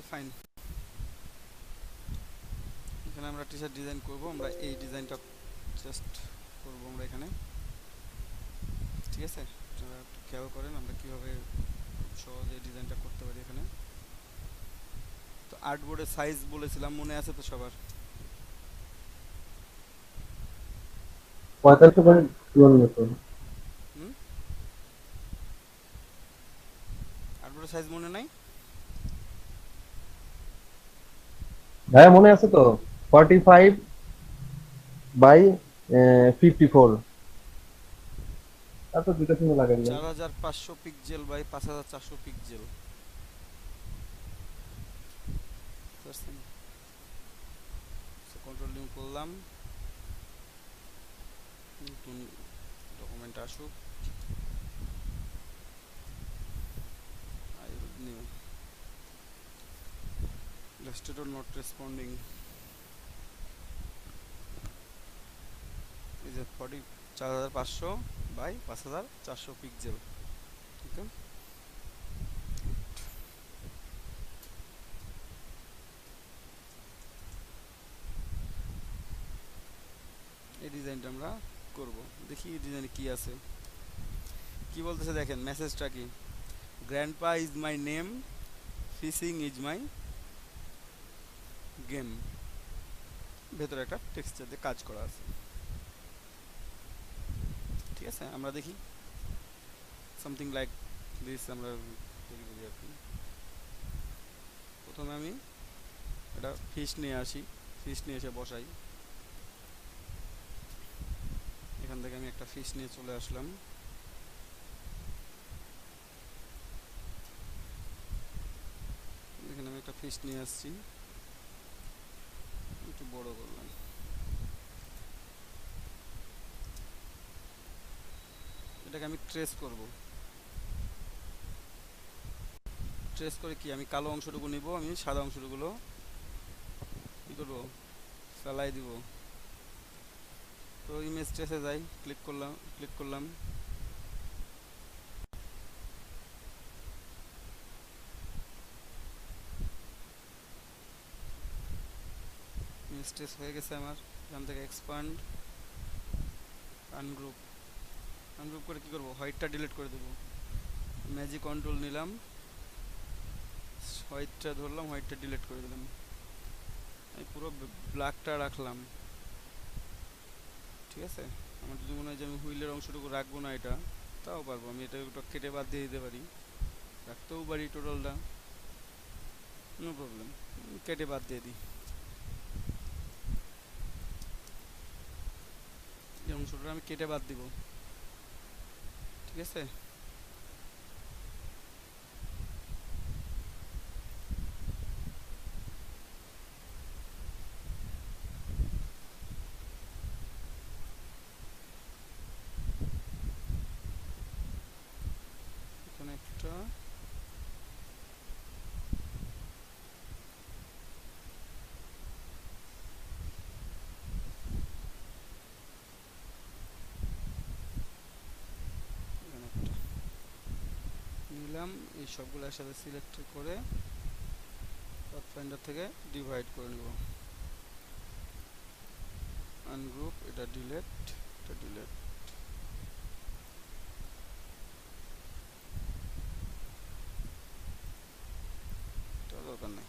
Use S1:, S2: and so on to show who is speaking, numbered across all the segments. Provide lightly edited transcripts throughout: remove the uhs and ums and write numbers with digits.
S1: Fine. এখানে আমরা T shirt design করব, আমরা এই ডিজাইনটা জাস্ট করব আমরা এখানে। ঠিক আছে, আপনারা একটু খেয়াল করেন আমরা কিভাবে খুব সহজে ডিজাইনটা করতে পারি এখানে। তো আর্টবোর্ডের সাইজ বলেছিলাম, মনে আছে তো সবার?
S2: 45/54।
S1: হুম, আর্টবোর্ডের সাইজ মনে নাই?
S2: ভাইয়া মনে আছে তো? 45/54। তারপর দুটো সিনে লাগাই দিলাম।
S1: 4500 pixel by 5400 pixel. Control new করলাম, নতুন ডকুমেন্ট আসুক। I knew illustrator not responding। এই যে 4500 বাই 5400 পিক্সেল। ওকে, এই ডিজাইনটা আমরা করব। দেখি এই ডিজাইনে কি আছে, কি বলতেছে দেখেন মেসেজটা কি। Grandpa is my name, fishing is my game. ভেতরে একটা টেক্সচার দিয়ে কাজ করা আছে। ঠিক আছে, আমরা দেখি সামথিং লাইক দিস আমরা তৈরি করি আর কি। প্রথমে আমি একটা ফিশ নিয়ে আসি, ফিশ নিয়ে এসে বসাই। এখান থেকে আমি একটা ফিশ নিয়ে চলে আসলাম। এখানে আমি একটা ফিশ নিয়ে আসছি, একটু বড় করলাম। এটাকে আমি ট্রেস করব। ট্রেস করে কি আমি কালো অংশটুকু নিব, আমি সাদা অংশটুকুলো কী করবো, ফেলাই দিব। তো ইমেজ ট্রেসে যাই, ক্লিক করলাম, ক্লিক করলাম। ইমেজ ট্রেস হয়ে গেছে আমার। এখান থেকে এক্সপান্ড, আনগ্রুপ। আনগ্রুপ করে কি করব, হোয়াইটটা ডিলিট করে দেবো। ম্যাজিক কন্ট্রোল নিলাম, হোয়াইটটা ধরলাম, হোয়াইটটা ডিলিট করে দিলাম। আমি পুরো ব্ল্যাকটা রাখলাম। ঠিক আছে, আমার যদি মনে হয় যে আমি হুইলের অংশটুকু রাখবো না এটা, তাও পারবো। আমি এটা একটু কেটে বাদ দিয়ে দিতে পারি, রাখতেও পারি টোটালটা, নো প্রবলেম। কেটে বাদ দিয়ে দিই, এই অংশটা আমি কেটে বাদ দিব। ঠিক আছে, এখানে একটা এখানে একটা নিলাম। এই সবগুলো একসাথে সিলেক্ট করে পাথফাইন্ডার থেকে ডিভাইড করে নিব। আনগ্রুপ, এটা ডিলেট, এটা ডিলেট। এটা দরকার নেই।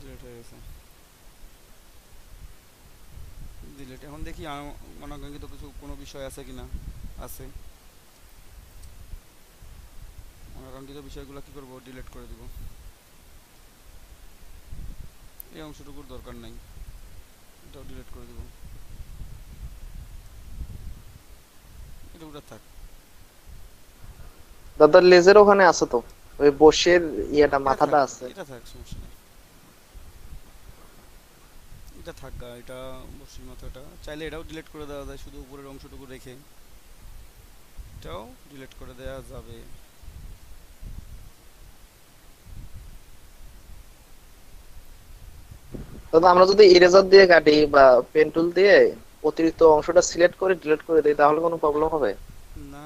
S1: ডিলেট হয়ে গেছে, ডিলেট। এখন দেখি অনাকাঙ্ক্ষিত কিছু কোনো বিষয় আছে কিনা। আছে, অনাকাঙ্ক্ষিত বিষয়গুলো কি করব, ডিলিট করে দিব। এই অংশটুকুর দরকার নাই, এটাও ডিলিট করে দিব। এটা ওটা থাক।
S3: দাদা লেজের ওখানে আছে তো, ওই বসের ইয়েটা
S1: এটা থাক,
S3: মাথাটা আছে।
S1: এটা থাক, সমস্যা নেই। এটা থাক গা, এটা বসির মাথাটা চাইলে এটাও ডিলিট করে দেওয়া যায়, শুধু উপরের অংশটুকু রেখে এটাও ডিলিট করে দেওয়া যাবে।
S3: দাদা আমরা যদি ইরেজার দিয়ে কাটি বা পেন টুল দিয়ে, অতিরিক্ত অংশটা সিলেক্ট করে ডিলিট করে দেই তাহলে কোনো প্রবলেম হবে?
S1: না,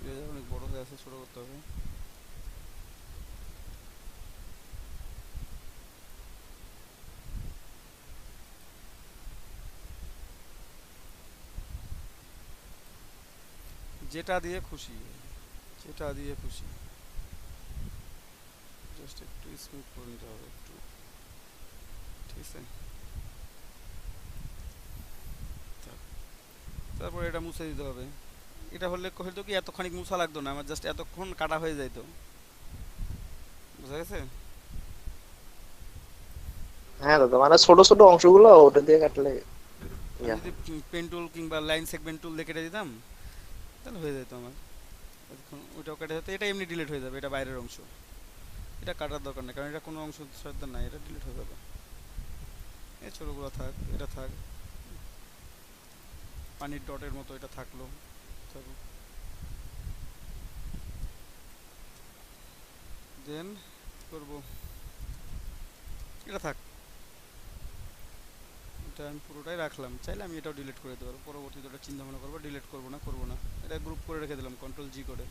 S1: ইরেজার অনেক বড় হয়ে আছে, ছোট করতে হবে। যেটা দিয়ে খুশি, যেটা দিয়ে খুশি, জাস্ট একটু স্মুথ করে নিতে হবে একটু, ঠিক আছে। তারপর এটা মুছে দিতে হবে। এটা হলে হয়তো কি এতখানি মুছা লাগতো না, আমার জাস্ট এতক্ষণ কাটা হয়ে যাইতো, বুঝা গেছে।
S3: হ্যাঁ দাদা, মানে ছোট ছোট অংশগুলো ওটা দিয়ে কাটলে
S1: আমি
S3: ইয়া
S1: যদি
S3: হয়।
S1: পেন টুল কিংবা লাইন সেগমেন্ট টুল দিয়ে কেটে দিতাম তাহলে হয়ে যেত আমার। এতক্ষণ ওইটাও কেটে যেত, এটা এমনি ডিলিট হয়ে যাবে, এটা বাইরের অংশ, এটা কাটার দরকার নেই, কারণ এটা কোনো অংশ সাথে নাই, এটা ডিলিট হয়ে যাবে। এই ছোটোগুলো থাক, এটা থাক, পানির ডটের মতো এটা থাকলো, থাকুক। দেন করব, এটা থাক, এটা আমি পুরোটাই রাখলাম, চাইলে আমি এটাও ডিলিট করে দিতে পারবো, পরবর্তীতে ওটা চিন্তা ভাবনা করবো, ডিলিট করবো না করবো না। এটা গ্রুপ করে রেখে দিলাম কন্ট্রোল জি করে।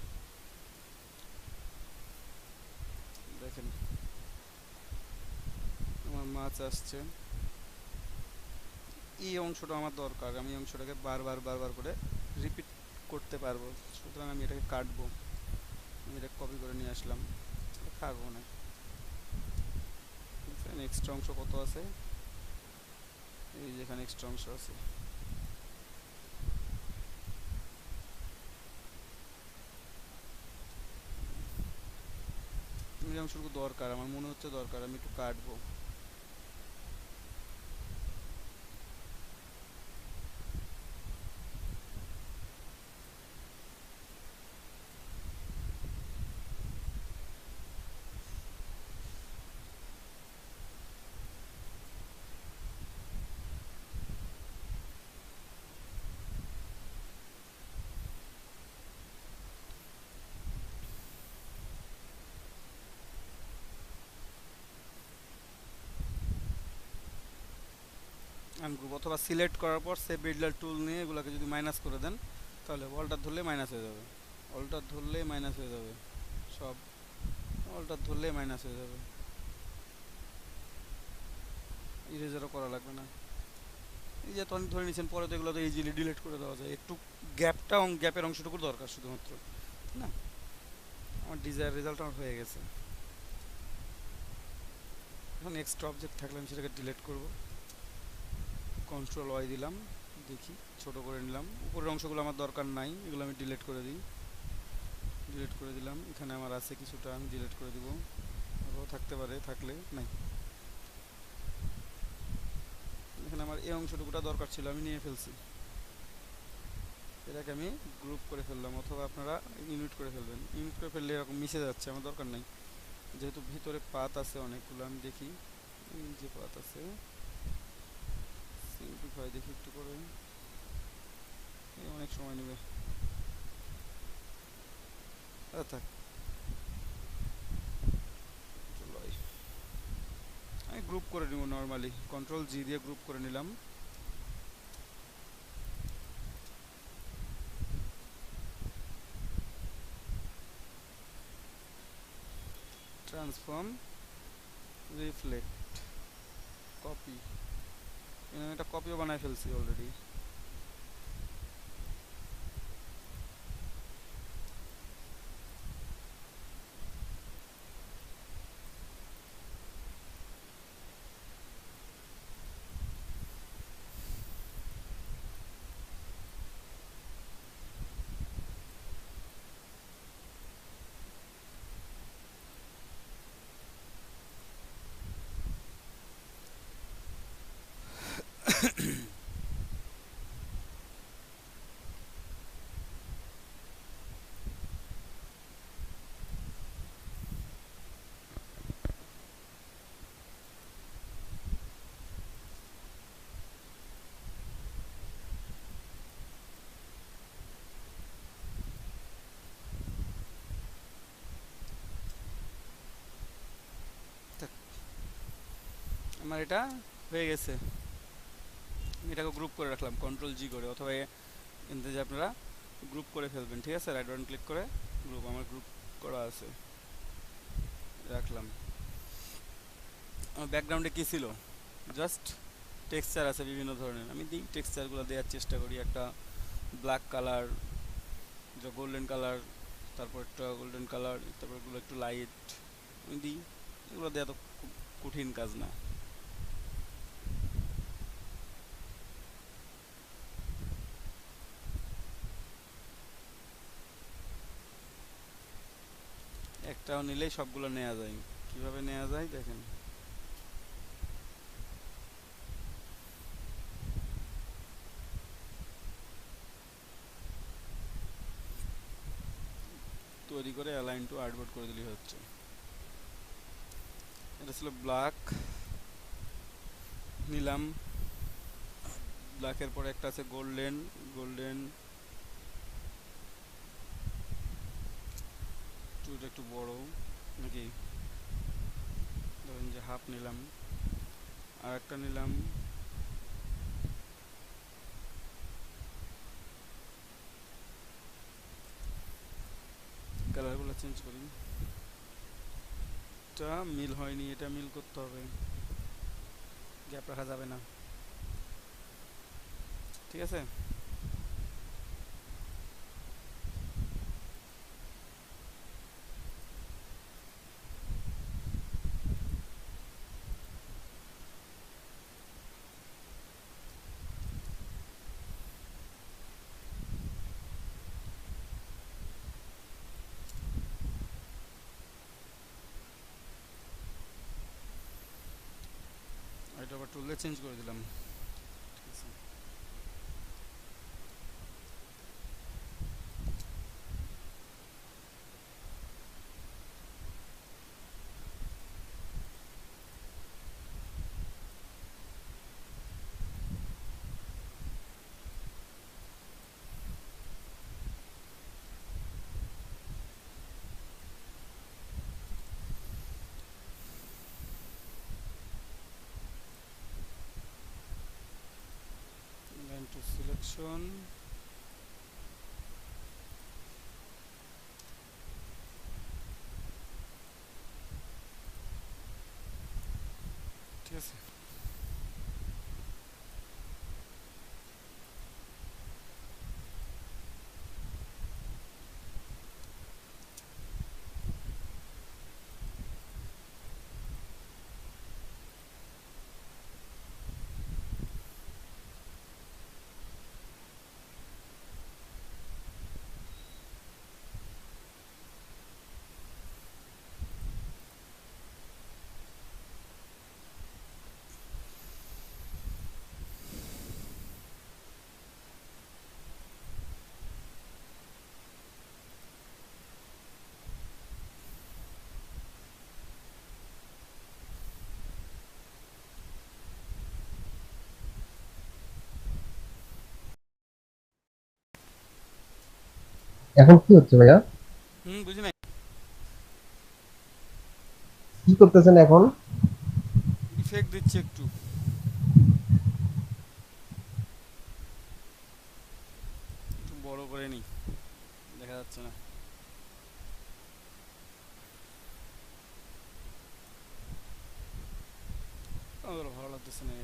S1: দেখেন আমার মাছ আসছে, এই অংশটা আমার দরকার, আমি এই অংশটাকে বারবার বারবার করে রিপিট করতে পারবো, সুতরাং আমি এটাকে কাটবো। আমি এটা কপি করে নিয়ে আসলাম, থাকবো না। এক্সট্রা অংশ কত আছে, এই যেখানে এক্সট্রা অংশ আছে, এই অংশটুকু দরকার, আমার মনে হচ্ছে দরকার, আমি একটু কাটবো। আনগ্রুপ অথবা সিলেক্ট করার পর সেভ বিল্ডার টুল নিয়ে এগুলোকে যদি মাইনাস করে দেন তাহলে অল্টার ধরলে মাইনাস হয়ে যাবে, অল্টার ধরলে মাইনাস হয়ে যাবে, সব অল্টার ধরলে মাইনাস হয়ে যাবে, ইরেজারও করা লাগবে না। এই যে তখন ধরে নিয়েছেন, পরে তো এগুলো তো ইজিলি ডিলিট করে দেওয়া যায়, একটু গ্যাপের অংশটুকু দরকার শুধুমাত্র, না। আমার ডিজায়ার রেজাল্ট আমার হয়ে গেছে। এখন এক্সট্রা অবজেক্ট থাকলে আমি সেটাকে ডিলিট করব, কন্ট্রোল ওয়াই দিলাম, দেখি ছোট করে নিলাম, উপরের অংশগুলো আমার দরকার নাই, এগুলো আমি ডিলিট করে দিই, ডিলিট করে দিলাম। এখানে আমার আছে কিছুটা, আমি ডিলিট করে দিব, আরও থাকতে পারে, থাকলে নাই। এখানে আমার এই অংশটুকুটা দরকার ছিল, আমি নিয়ে ফেলছি, এটাকে আমি গ্রুপ করে ফেললাম, অথবা আপনারা ইউনিট করে ফেলবেন, ইউনিট করে ফেললে এরকম মিশে যাচ্ছে, আমার দরকার নাই। যেহেতু ভিতরে পাত আছে অনেকগুলো, আমি দেখি এই যে পাত আছে, সিম্পলিফাই দেখি একটু করে, অনেক সময় নেবে, থাক। আমি গ্রুপ করে নিব নর্মালি, কন্ট্রোল জি দিয়ে গ্রুপ করে নিলাম। ট্রান্সফর্ম, রিফ্লেক্ট, কপি, আমি একটা কপিও বানায় ফেলছি অলরেডি। আমার এটা হয়ে গেছে, এটাকে গ্রুপ করে রাখলাম কন্ট্রোল জি করে, অথবা এনতে যে আপনারা গ্রুপ করে ফেলবেন, ঠিক আছে? রাইট বাটন ক্লিক করে গ্রুপ, আমার গ্রুপ করা আছে, রাখলাম। আমার ব্যাকগ্রাউন্ডে কী ছিল? জাস্ট টেক্সচার আছে বিভিন্ন ধরনের, আমি দিই টেক্সচারগুলো দেওয়ার চেষ্টা করি। একটা ব্ল্যাক কালার, যে গোল্ডেন কালার, তারপর একটা গোল্ডেন কালার, তারপর এগুলো একটু লাইট আমি দিই। এগুলো দেওয়া তো খুব কঠিন কাজ না। একটাও নিলেই সবগুলো নেওয়া যায়। কিভাবে নেওয়া যায় দেখেন। তৈরি করে অ্যালাইন টু আর্টবোর্ড করে দিলেই হচ্ছে। এটা ছিল ব্ল্যাক, নিলাম। ব্ল্যাকের পরে একটা আছে গোল্ডেন, গোল্ডেন এটা একটু বড় নাকি, ধরেন যে হাফ নিলাম। আর একটা নিলাম কালারগুলো চেঞ্জ করি। এটা মিল হয়নি, এটা মিল করতে হবে, গ্যাপ রাখা যাবে না, ঠিক আছে? এটা আবার টুলে চেঞ্জ করে দিলাম, ঠিক আছে? লাইন টু সিলেকশন, ঠিক আছে?
S2: এখন কি হচ্ছে ভাইয়া?
S1: বুঝি নাই।
S2: কি করতেছেন এখন?
S1: ইফেক্ট দিচ্ছি একটু, একটু বড় করে নিই, দেখা যাচ্ছে না। আমার ভালো লাগতেছে না।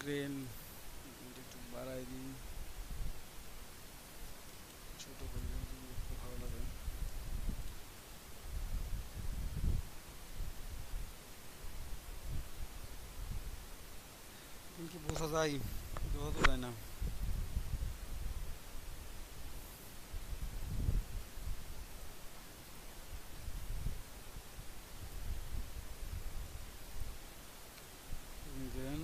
S1: গ্রেন একটু বাড়াই দিই, ছোট করে দিই, একটু ভালো লাগে। কিন্তু বোঝা যায়, বোঝা তো যায় না। দেন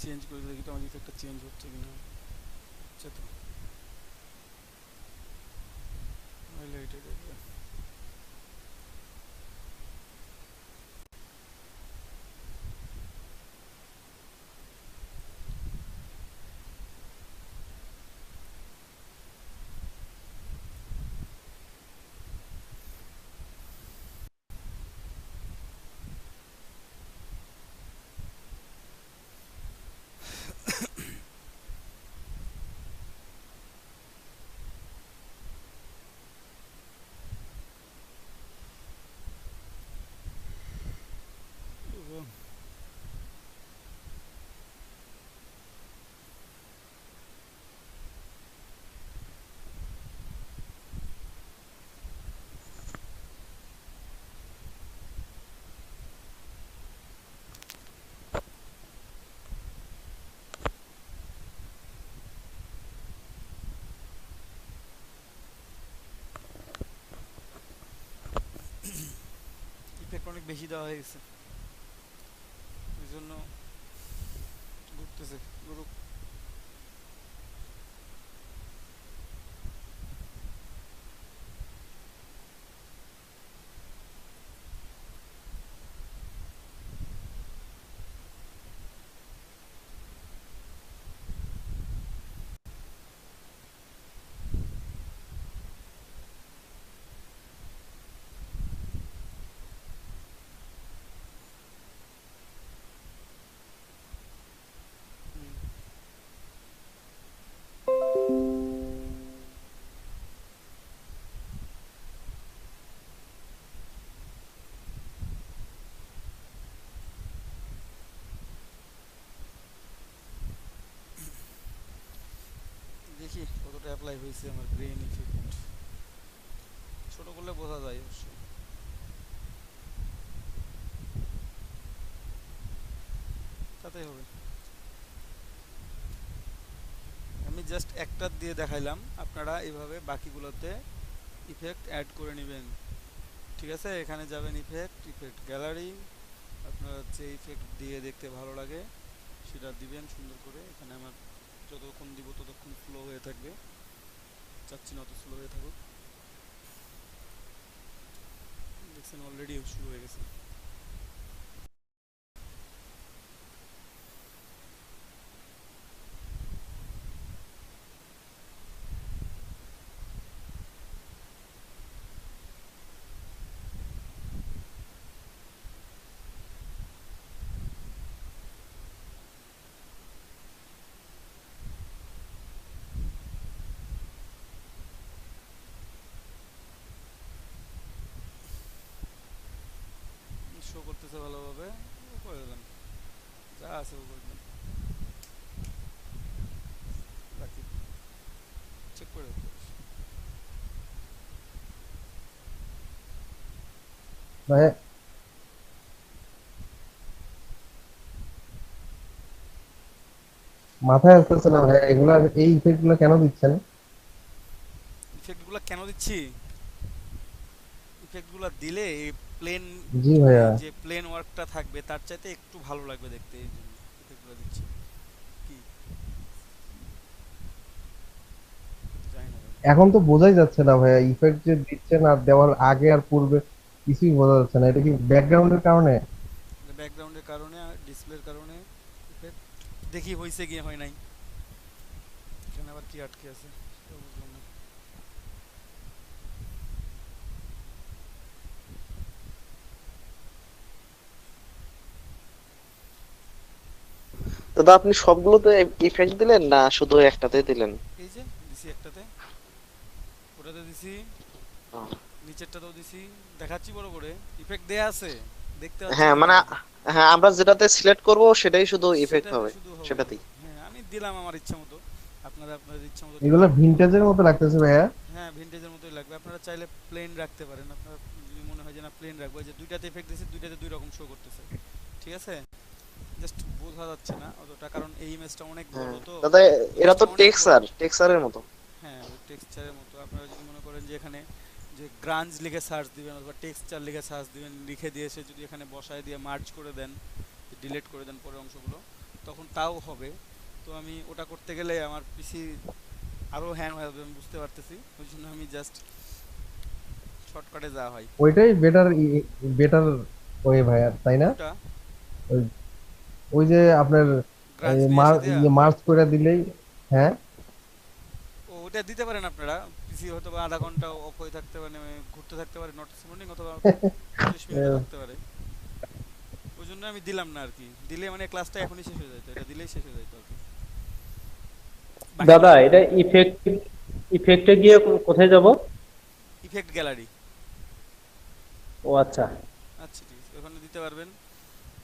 S1: চেঞ্জ করে দেখি তো আমার ইফেক্টটা চেঞ্জ হচ্ছে কিনা। হচ্ছে তো, হাইলাইটেড এরিয়া। ইফেক্ট অনেক বেশি দেওয়া হয়ে গেছে, এই জন্য ঘুরতেছে ঘুরুক। হুম, দেখি কতটা অ্যাপ্লাই হয়েছে আমার ব্রেন ইফেক্ট। ছোট করলে বোঝা যায় অবশ্য। তাতেই হবে। আমি জাস্ট একটা দিয়ে দেখাইলাম, আপনারা এইভাবে বাকিগুলোতে ইফেক্ট অ্যাড করে নেবেন। ঠিক আছে, এখানে যাবেন ইফেক্ট, ইফেক্ট গ্যালারি, আপনার যে ইফেক্ট দিয়ে দেখতে ভালো লাগে সেটা দিবেন সুন্দর করে। এখানে আমার যতক্ষণ দিব ততক্ষণ স্লো হয়ে থাকবে, চাচ্ছি না অত স্লো হয়ে থাকুক। দেখছেন অলরেডি শুরু হয়ে গেছে। শো করতেছে ভালোভাবে, করে দেবেন যা আছে ও করে দেবেন, বাকি চেক করে দেবেন।
S2: ভাইয়া মাথায় আসতেছে না ভাইয়া, এগুলা এই ইফেক্ট গুলো কেন দিচ্ছেন?
S1: ইফেক্টগুলো কেন দিচ্ছি? ইফেক্টগুলো দিলে এই প্লেন,
S2: জি ভাইয়া।
S1: এই যে প্লেন ওয়ার্কটা থাকবে তার চাইতে একটু ভালো লাগবে দেখতে, এই জন্য ইফেক্টগুলো দিচ্ছি। কি জানি না ভাই।
S2: এখন তো বোঝাই যাচ্ছে না ভাইয়া, ইফেক্ট যে দিচ্ছেন আর দেওয়ার আগে আর পূর্বে কিছুই বোঝা যাচ্ছে না। এটা কি ব্যাকগ্রাউন্ডের কারণে?
S1: ব্যাকগ্রাউন্ডের কারণে আর ডিসপ্লের কারণে ইফেক্ট দেখি হয়েছে গিয়ে হয় নাই, এখানে আবার কি আটকে আছে সেটাও বুঝলাম না।
S3: দাদা আপনি সবগুলোতে ইফেক্ট দিলেন না শুধু একটাতে দিলেন?
S1: এই যে দিছি একটাতে, ওটাতে দিছি,
S3: ও।
S1: নিচেরটাতেও দিছি, দেখাচ্ছি বড় করে, ইফেক্ট দেয়া আছে, দেখতে পাচ্ছেন
S3: হ্যাঁ
S1: না
S3: মানে,
S1: কেন?
S3: হ্যাঁ আমরা যেটাতে সিলেক্ট করব সেটাই শুধু ইফেক্ট
S1: সেটাতে
S3: হবে,
S1: শুধু হবে।
S3: সেটাতেই।
S1: হ্যাঁ আমি দিলাম আমার ইচ্ছা মতো, আপনারা আপনাদের ইচ্ছা মতো
S2: এগুলো
S1: দিবেন।
S2: ভিনটেজের মতো লাগতেছে ভাইয়া।
S1: হ্যাঁ ভিন্টেজের মতোই লাগবে, আপনারা চাইলে প্লেন রাখতে পারেন, আপনারা যদি মনে হয় যে না প্লেন রাখবো, এই যে দুইটাতে ইফেক্ট দিয়েছি দুইটাতে দুই রকম শো করতেছে। ঠিক আছে, জাস্ট বোঝা যাচ্ছে না অতটা, কারণ এই ইমেজটা অনেক বড়
S3: হ্যাঁ
S1: তো,
S3: দাদা, এরা
S1: ইমেজটা
S3: তো
S1: অনেক বড়।
S3: টেক্সচার টেক্সচারের মতো।
S1: হ্যাঁ ওই টেক্সচারের মতো, আপনারা যদি মনে করেন যে এখানে যে গ্রাঞ্জ লিখে সার্চ দিবেন অথবা টেক্সচার লিখে সার্চ দিবেন, লিখে দিয়ে এসে যদি এখানে বসায় দিয়ে মার্জ করে দেন, ডিলিট করে দেন পরের অংশগুলো, তখন তাও হবে। তো আমি ওটা করতে গেলে আমার পিসি আরও হ্যাং হয়ে যাবে, আমি বুঝতে পারতেছি, ওই জন্য আমি জাস্ট শর্টকাটে যাওয়া হয়।
S2: ওইটাই বেটার, বেটার ওয়ে ভাইয়া, তাই না?
S1: কোনটা?
S2: ওই ওই যে আপনার
S1: গ্রাঞ্জ নিয়ে এসে দেয়া?
S2: মার্চ করে দিলেই। হ্যাঁ।
S1: ও ওটা দিতে পারেন আপনারা, পিসি হয়তো বা আধা ঘন্টা অফ হয়ে থাকতে পারে, ঘুরতে থাকতে পারে, নট রেসপন্ডিং, অথবা 40 মিনিটও থাকতে পারে। ওই জন্য আমি দিলাম না আর কি, দিলে মানে ক্লাসটা এখনই শেষ হয়ে যেত, এটা দিলেই শেষ হয়ে যেত আর কি। বাকিগুলো
S4: দাদা এটা ইফেক্ট, ইফেক্টে গিয়ে কোথায় যাব?
S1: Effect gallery.
S4: ও আচ্ছা।
S1: আচ্ছা ঠিক আছে, ওখানে দিতে পারবেন।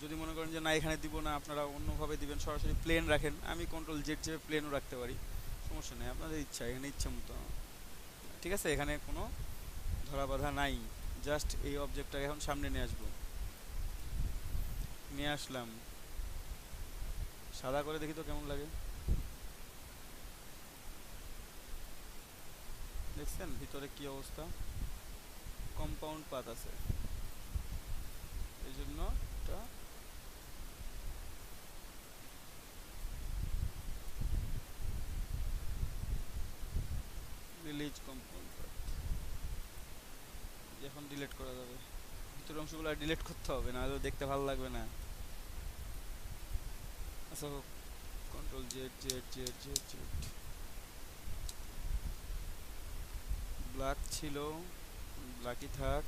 S1: যদি মনে করেন যে না এখানে দিব না, আপনারা অন্যভাবে দিবেন, সরাসরি প্লেন রাখেন, আমি কন্ট্রোল জেড চেপে প্লেনও রাখতে পারি, সমস্যা নেই, আপনাদের ইচ্ছা, এখানে ইচ্ছা মতো। ঠিক আছে, এখানে কোনো ধরা বাধা নাই। জাস্ট এই অবজেক্টটাকে এখন সামনে নিয়ে আসবো, নিয়ে আসলাম, সাদা করে দেখি তো কেমন লাগে। দেখছেন ভিতরে কি অবস্থা, কম্পাউন্ড পাত আছে। ইমেজ কম্পাউন্ড পাথ এখন ডিলিট করা যাবে, ভিতরের অংশগুলো ডিলিট করতে হবে, না হলে দেখতে ভালো লাগবে না। আচ্ছা control Z Z Z Z Z, black ছিল, ব্ল্যাকই থাক,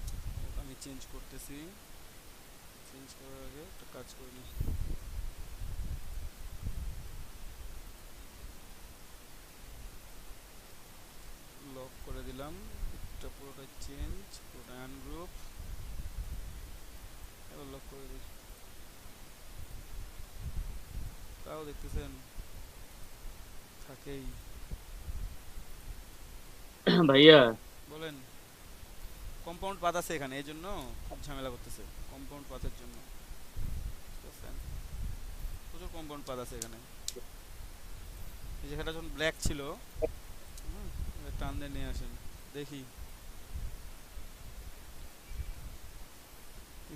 S1: আমি চেঞ্জ করতেছি। চেঞ্জ করার আগে একটা কাজ করে নিই, লক করে দিলাম, এটা পুরোটা চেঞ্জ, পুরোটা আনগ্রুপ, এবার লক করে দিই। তাও দেখতেছেন থাকেই।
S5: ভাইয়া
S1: বলেন, কম্পাউন্ড পাত আছে এখানে, এই জন্য খুব ঝামেলা করতেছে কম্পাউন্ড পাতের জন্য, বুঝছেন? প্রচুর কম্পাউন্ড পাত আছে এখানে। এই জায়গাটা যখন ব্ল্যাক ছিল, টান দিয়ে নিয়ে আসেন দেখি,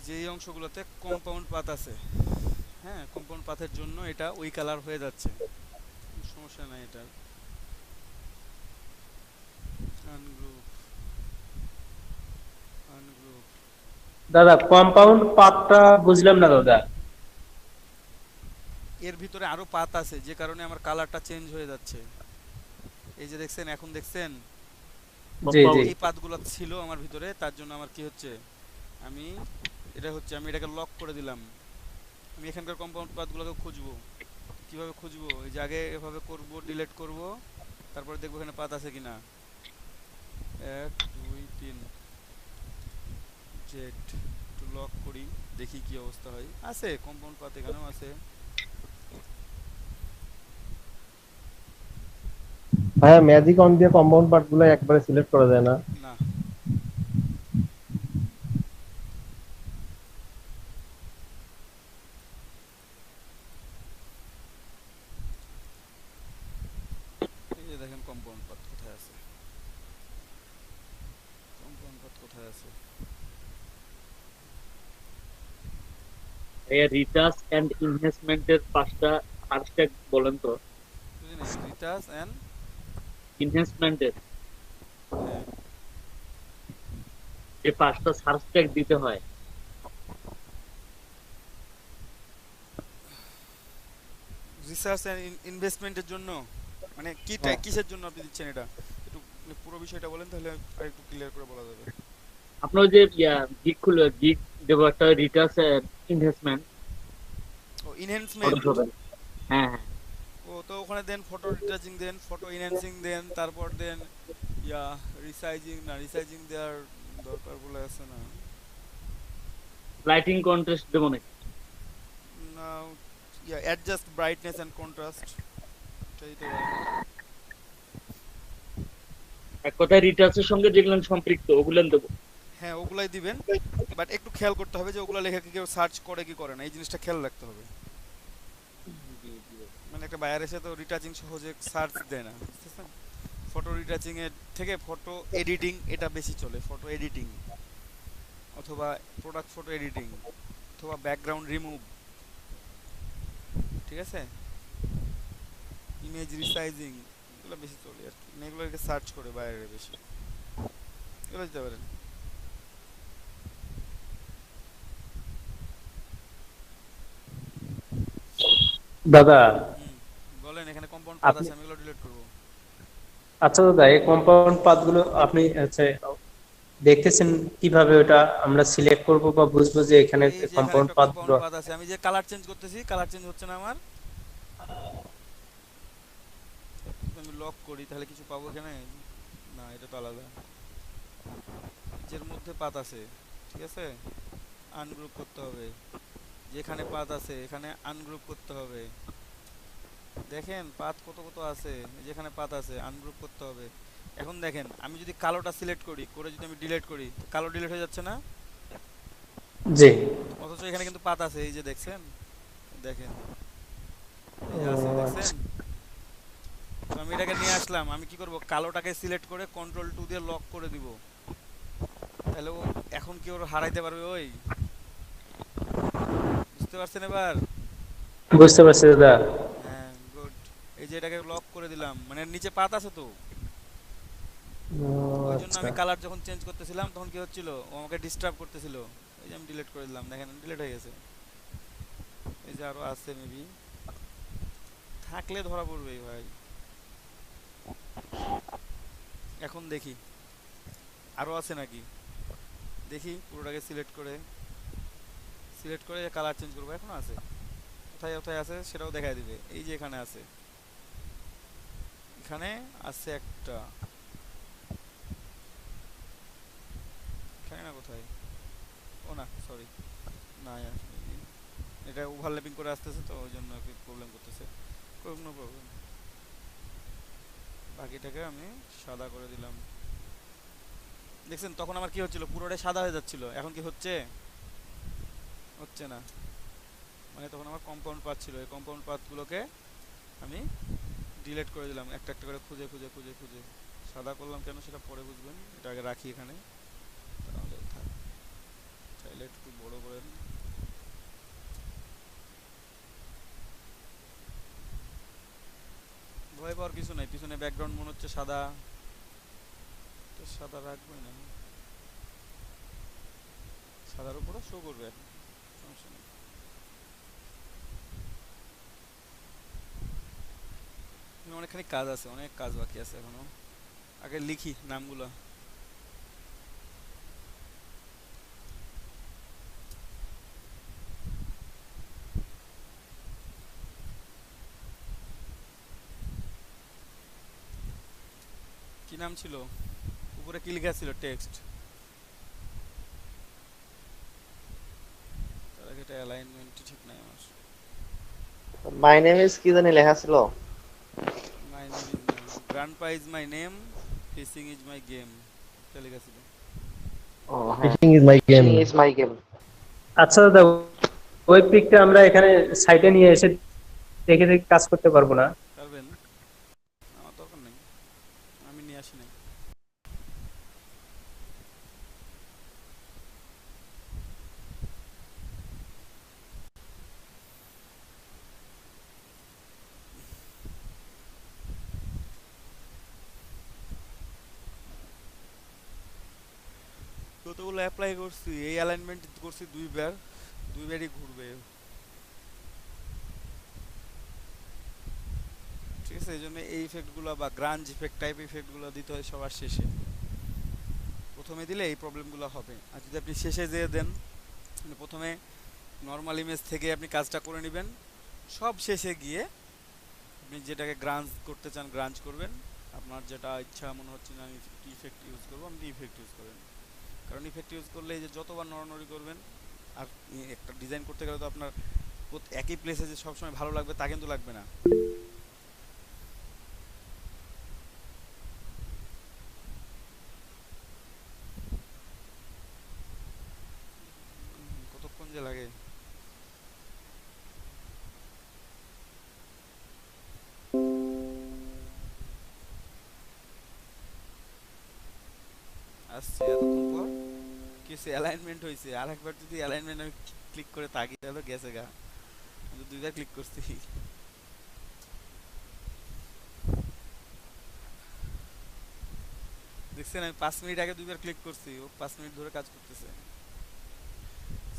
S1: যে এই অংশগুলোতে কম্পাউন্ড পাত আছে, হ্যাঁ কম্পাউন্ড পাতের জন্য এটা ওই কালার হয়ে যাচ্ছে, সমস্যা নাই এটা। আনগ্রুপ আনগ্রুপ,
S4: দাদা কম্পাউন্ড পাথটা বুঝলাম না দাদা।
S1: এর ভিতরে আরো পাত আছে যে কারণে আমার কালারটা চেঞ্জ হয়ে যাচ্ছে। এই যে দেখছেন, এখন দেখছেন
S4: জি জি।
S1: এই পাতগুলো ছিল আমার ভিতরে, তার জন্য আমার কি হচ্ছে, আমি আমি এটাকে লক করে দিলাম। আমি এখানকার কম্পাউন্ড পাতগুলোকে খুঁজবো, কিভাবে খুঁজবো? এই যে আগে এভাবে করব, ডিলিট করব, তারপরে দেখবো এখানে পাত আছে কিনা। 1 2 3 জেড, একটু লক করি, দেখি কি অবস্থা হয়। আছে কম্পাউন্ড পাত, এখানেও আছে।
S2: ভাইয়া ম্যাজিক অন দিয়ে কম্পাউন্ড পার্ট গুলো একবারে সিলেক্ট করা যায় না?
S1: না, এই যে দেখেন কম্পাউন্ড পাত কোথায় আছে, কম্পাউন্ড পাত কোথায় আছে।
S5: ভাইয়া রিটাচ এন্ড ইনভেস্টমেন্টের 5টা হ্যাশট্যাগ বলেন তো।
S1: বুঝি নাই, রিটাস এন্ড,
S5: ইনভেস্টমেন্টের
S1: হ্যাঁ
S5: যে 5টা সার্চ ট্যাগ দিতে হয়।
S1: রিসার্চ এন্ড ইনভেস্টমেন্টের জন্য, মানে
S5: হ্যাঁ।
S1: কিসের জন্য আপনি দিচ্ছেন এটা, একটু মানে পুরো বিষয়টা বলেন, তাহলে আর একটু ক্লিয়ার করে বলা যাবে।
S5: আপনার যে গিগ খুলে গিগ দেবো একটা রিটাচ ইনভেস্টমেন্ট
S1: ও ইনহ্যান্সমেন্ট,
S5: হ্যাঁ হ্যাঁ।
S1: ও তো ওখানে দেন ফটো রিটাচিং দেন, ফটো ইনহ্যান্সিং দেন, তারপর দেন ইয়া রিসাইজিং, না রিসাইজিং দেওয়ার দরকার বলে আছে না,
S5: লাইটিং কন্ট্রাস্ট দেবো নাকি?
S1: না ইয়া অ্যাডজাস্ট ব্রাইটনেস এন্ড কন্ট্রাস্ট, এটাই তো পারেন।
S5: এক কথায় রিটাচের সঙ্গে যেগুলো সম্পৃক্ত ওগুলো দেবো।
S1: হ্যাঁ ওগুলাই দিবেন, বাট একটু খেয়াল করতে হবে যে ওগুলা লেখা কি কেউ সার্চ করে কি করে না, এই জিনিসটা খেয়াল রাখতে হবে। মানে একটা বায়ার এসে তো রিটাচিং সহজে সার্চ দেয় না, বুঝতেছেন? ফটো রিটাচিং এর থেকে ফটো এডিটিং এটা বেশি চলে, ফটো এডিটিং অথবা প্রোডাক্ট ফটো এডিটিং অথবা ব্যাকগ্রাউন্ড রিমুভ, ঠিক আছে, ইমেজ রিসাইজিং, এগুলো বেশি চলে আর কি, মানে এগুলোকে সার্চ করে বাইরে বেশি, এগুলো দিতে পারেন।
S4: দাদা
S1: হুম, বলেন, এখানে কম্পাউন্ড পাত
S4: আপনি,
S1: আছে, আমি এগুলো ডিলিট করবো।
S4: আচ্ছা দাদা এই কম্পাউন্ড পাথগুলো আপনি আচ্ছা দেখতেছেন কিভাবে ওটা আমরা সিলেক্ট করব বা বুঝবো যে এখানে
S1: এই যে এখানে
S4: কম্পাউন্ড
S1: একটা কম্পাউন্ড
S4: পাথগুলো?
S1: পাত আছে, আমি যে কালার চেঞ্জ করতেছি, কালার চেঞ্জ হচ্ছে না আমার, আমি লক করি তাহলে কিছু পাবো এখানে, না এটা তো আলাদা। যের মধ্যে পাত আছে, ঠিক আছে, আনগ্রুপ করতে হবে, যেখানে পাত আছে এখানে আনগ্রুপ করতে হবে। দেখেন পাত কত কত আছে, যেখানে পাত আছে আনগ্রুপ করতে হবে। এখন দেখেন আমি যদি কালোটা সিলেক্ট করি, করে যদি আমি ডিলিট করি, কালো ডিলিট হয়ে যাচ্ছে না,
S4: জি।
S1: অথচ এখানে কিন্তু পাত আছে, এই যে দেখছেন, দেখেন এই
S4: ও
S1: যে আছে, দেখছেন?
S4: আচ্ছা।
S1: তো আমি এটাকে নিয়ে আসলাম, আমি কি করব, কালোটাকে সিলেক্ট করে কন্ট্রোল 2 দিয়ে লক করে দিব, তাহলে ও এখন কি ওর হারাইতে পারবে ওই, বুঝতে পারছেন এবার?
S4: বুঝতে পারছি দাদা।
S1: হ্যাঁ গুড, এই যে এটাকে লক করে দিলাম, মানে এর নিচে পাত আছে তো, ওই জন্য
S4: আচ্ছা।
S1: আমি কালার যখন চেঞ্জ করতেছিলাম তখন কি হচ্ছিল, ও আমাকে ডিস্টার্ব করতেছিল। এই যে আমি ডিলিট করে দিলাম, দেখেন ডিলিট হয়ে গেছে। এই যে আরো আছে মেবি, থাকলে ধরা পড়বেই ভাই। এখন দেখি আরো আছে নাকি, দেখি পুরোটাকে সিলেক্ট করে কালার চেঞ্জ করবো। এখন আছে, কোথায় কোথায় আছে সেটাও দেখাই দিবে। এই যে এখানে আছে, এখানে আছে একটা, এখানে না কোথায়, ও না সরি, না এটা ওভারল্যাপিং করে আসতেছে তো ওই জন্য একটু প্রবলেম করতেছে। কোনো প্রবলেম, বাকিটাকে আমি সাদা করে দিলাম। দেখছেন তখন আমার কি হচ্ছিল, পুরোটাই সাদা হয়ে যাচ্ছিল। এখন কি হচ্ছে, হচ্ছে না। মানে তখন আমার কম্পাউন্ড পাথ ছিল, এই কম্পাউন্ড পাথগুলোকে আমি ডিলিট করে দিলাম, একটা একটা করে খুঁজে খুঁজে খুঁজে খুঁজে। সাদা করলাম কেন সেটা পরে বুঝবেন, এটা আগে রাখি এখানে, তাহলে থাক। চাইলে একটু বড় করেন। ভয় পাওয়ার কিছু নাই, পিছনে ব্যাকগ্রাউন্ড মনে হচ্ছে সাদা, তো সাদা রাখবোই না, সাদার উপরে শো করবে এখন, সমস্যা নেই। অনেকখানি কাজ আছে, অনেক কাজ বাকি আছে এখনো। আগে লিখি নামগুলো। কি নাম ছিল, উপরে কি লেখা ছিল টেক্সট, তার আগে এটা অ্যালাইনমেন্টই ঠিক নাই আমার।
S3: মাই নেম ইজ কি জানি লেখা ছিল।
S1: মাই নেম ইজ না, grandpa is my name, fishing is my game, এটা লেখা ছিল।
S3: ও হ্যাঁ,
S2: fishing is my game.
S3: Fishing is my game.
S4: আচ্ছা দাদা, ওই পিকটা আমরা এখানে সাইটে নিয়ে এসে দেখে দেখে কাজ করতে পারবো না?
S1: পারবেন, আমার দরকার নেই, আমি নিয়ে আসি নাই। কতগুলো অ্যাপ্লাই করছি, এই অ্যালাইনমেন্ট করছি দুইবার, দুইবারই ঘুরবে। ঠিক আছে, এই জন্য এই ইফেক্টগুলো বা গ্রাঞ্জ ইফেক্ট টাইপ ইফেক্টগুলো দিতে হয় সবার শেষে। প্রথমে দিলে এই প্রবলেমগুলো হবে। আর যদি আপনি শেষে যেয়ে দেন, মানে প্রথমে নর্মাল ইমেজ থেকে আপনি কাজটা করে নেবেন, সব শেষে গিয়ে আপনি যেটাকে গ্রাঞ্জ করতে চান গ্রাঞ্জ করবেন। আপনার যেটা ইচ্ছা মনে হচ্ছে না আমি ইফেক্ট ইউজ করবো, আপনি ইফেক্ট ইউজ করবেন। কারণ ইফেক্ট ইউজ করলে এই যে যতবার নড়ানড়ি করবেন, আর একটা ডিজাইন করতে গেলে তো আপনার একই প্লেসে যে সবসময় ভালো লাগবে তা কিন্তু লাগবে না। কতক্ষণ যে লাগে। আসছে এতক্ষণ পর কিছু অ্যালাইনমেন্ট হয়েছে, আর একবার যদি অ্যালাইনমেন্ট আমি ক্লিক করে তাকিয়ে তাহলে গেছে গা, আমি দুইবার ক্লিক করছি। দেখছেন আমি 5 মিনিট আগে দুইবার ক্লিক করছি, ও 5 মিনিট ধরে কাজ করতেছে।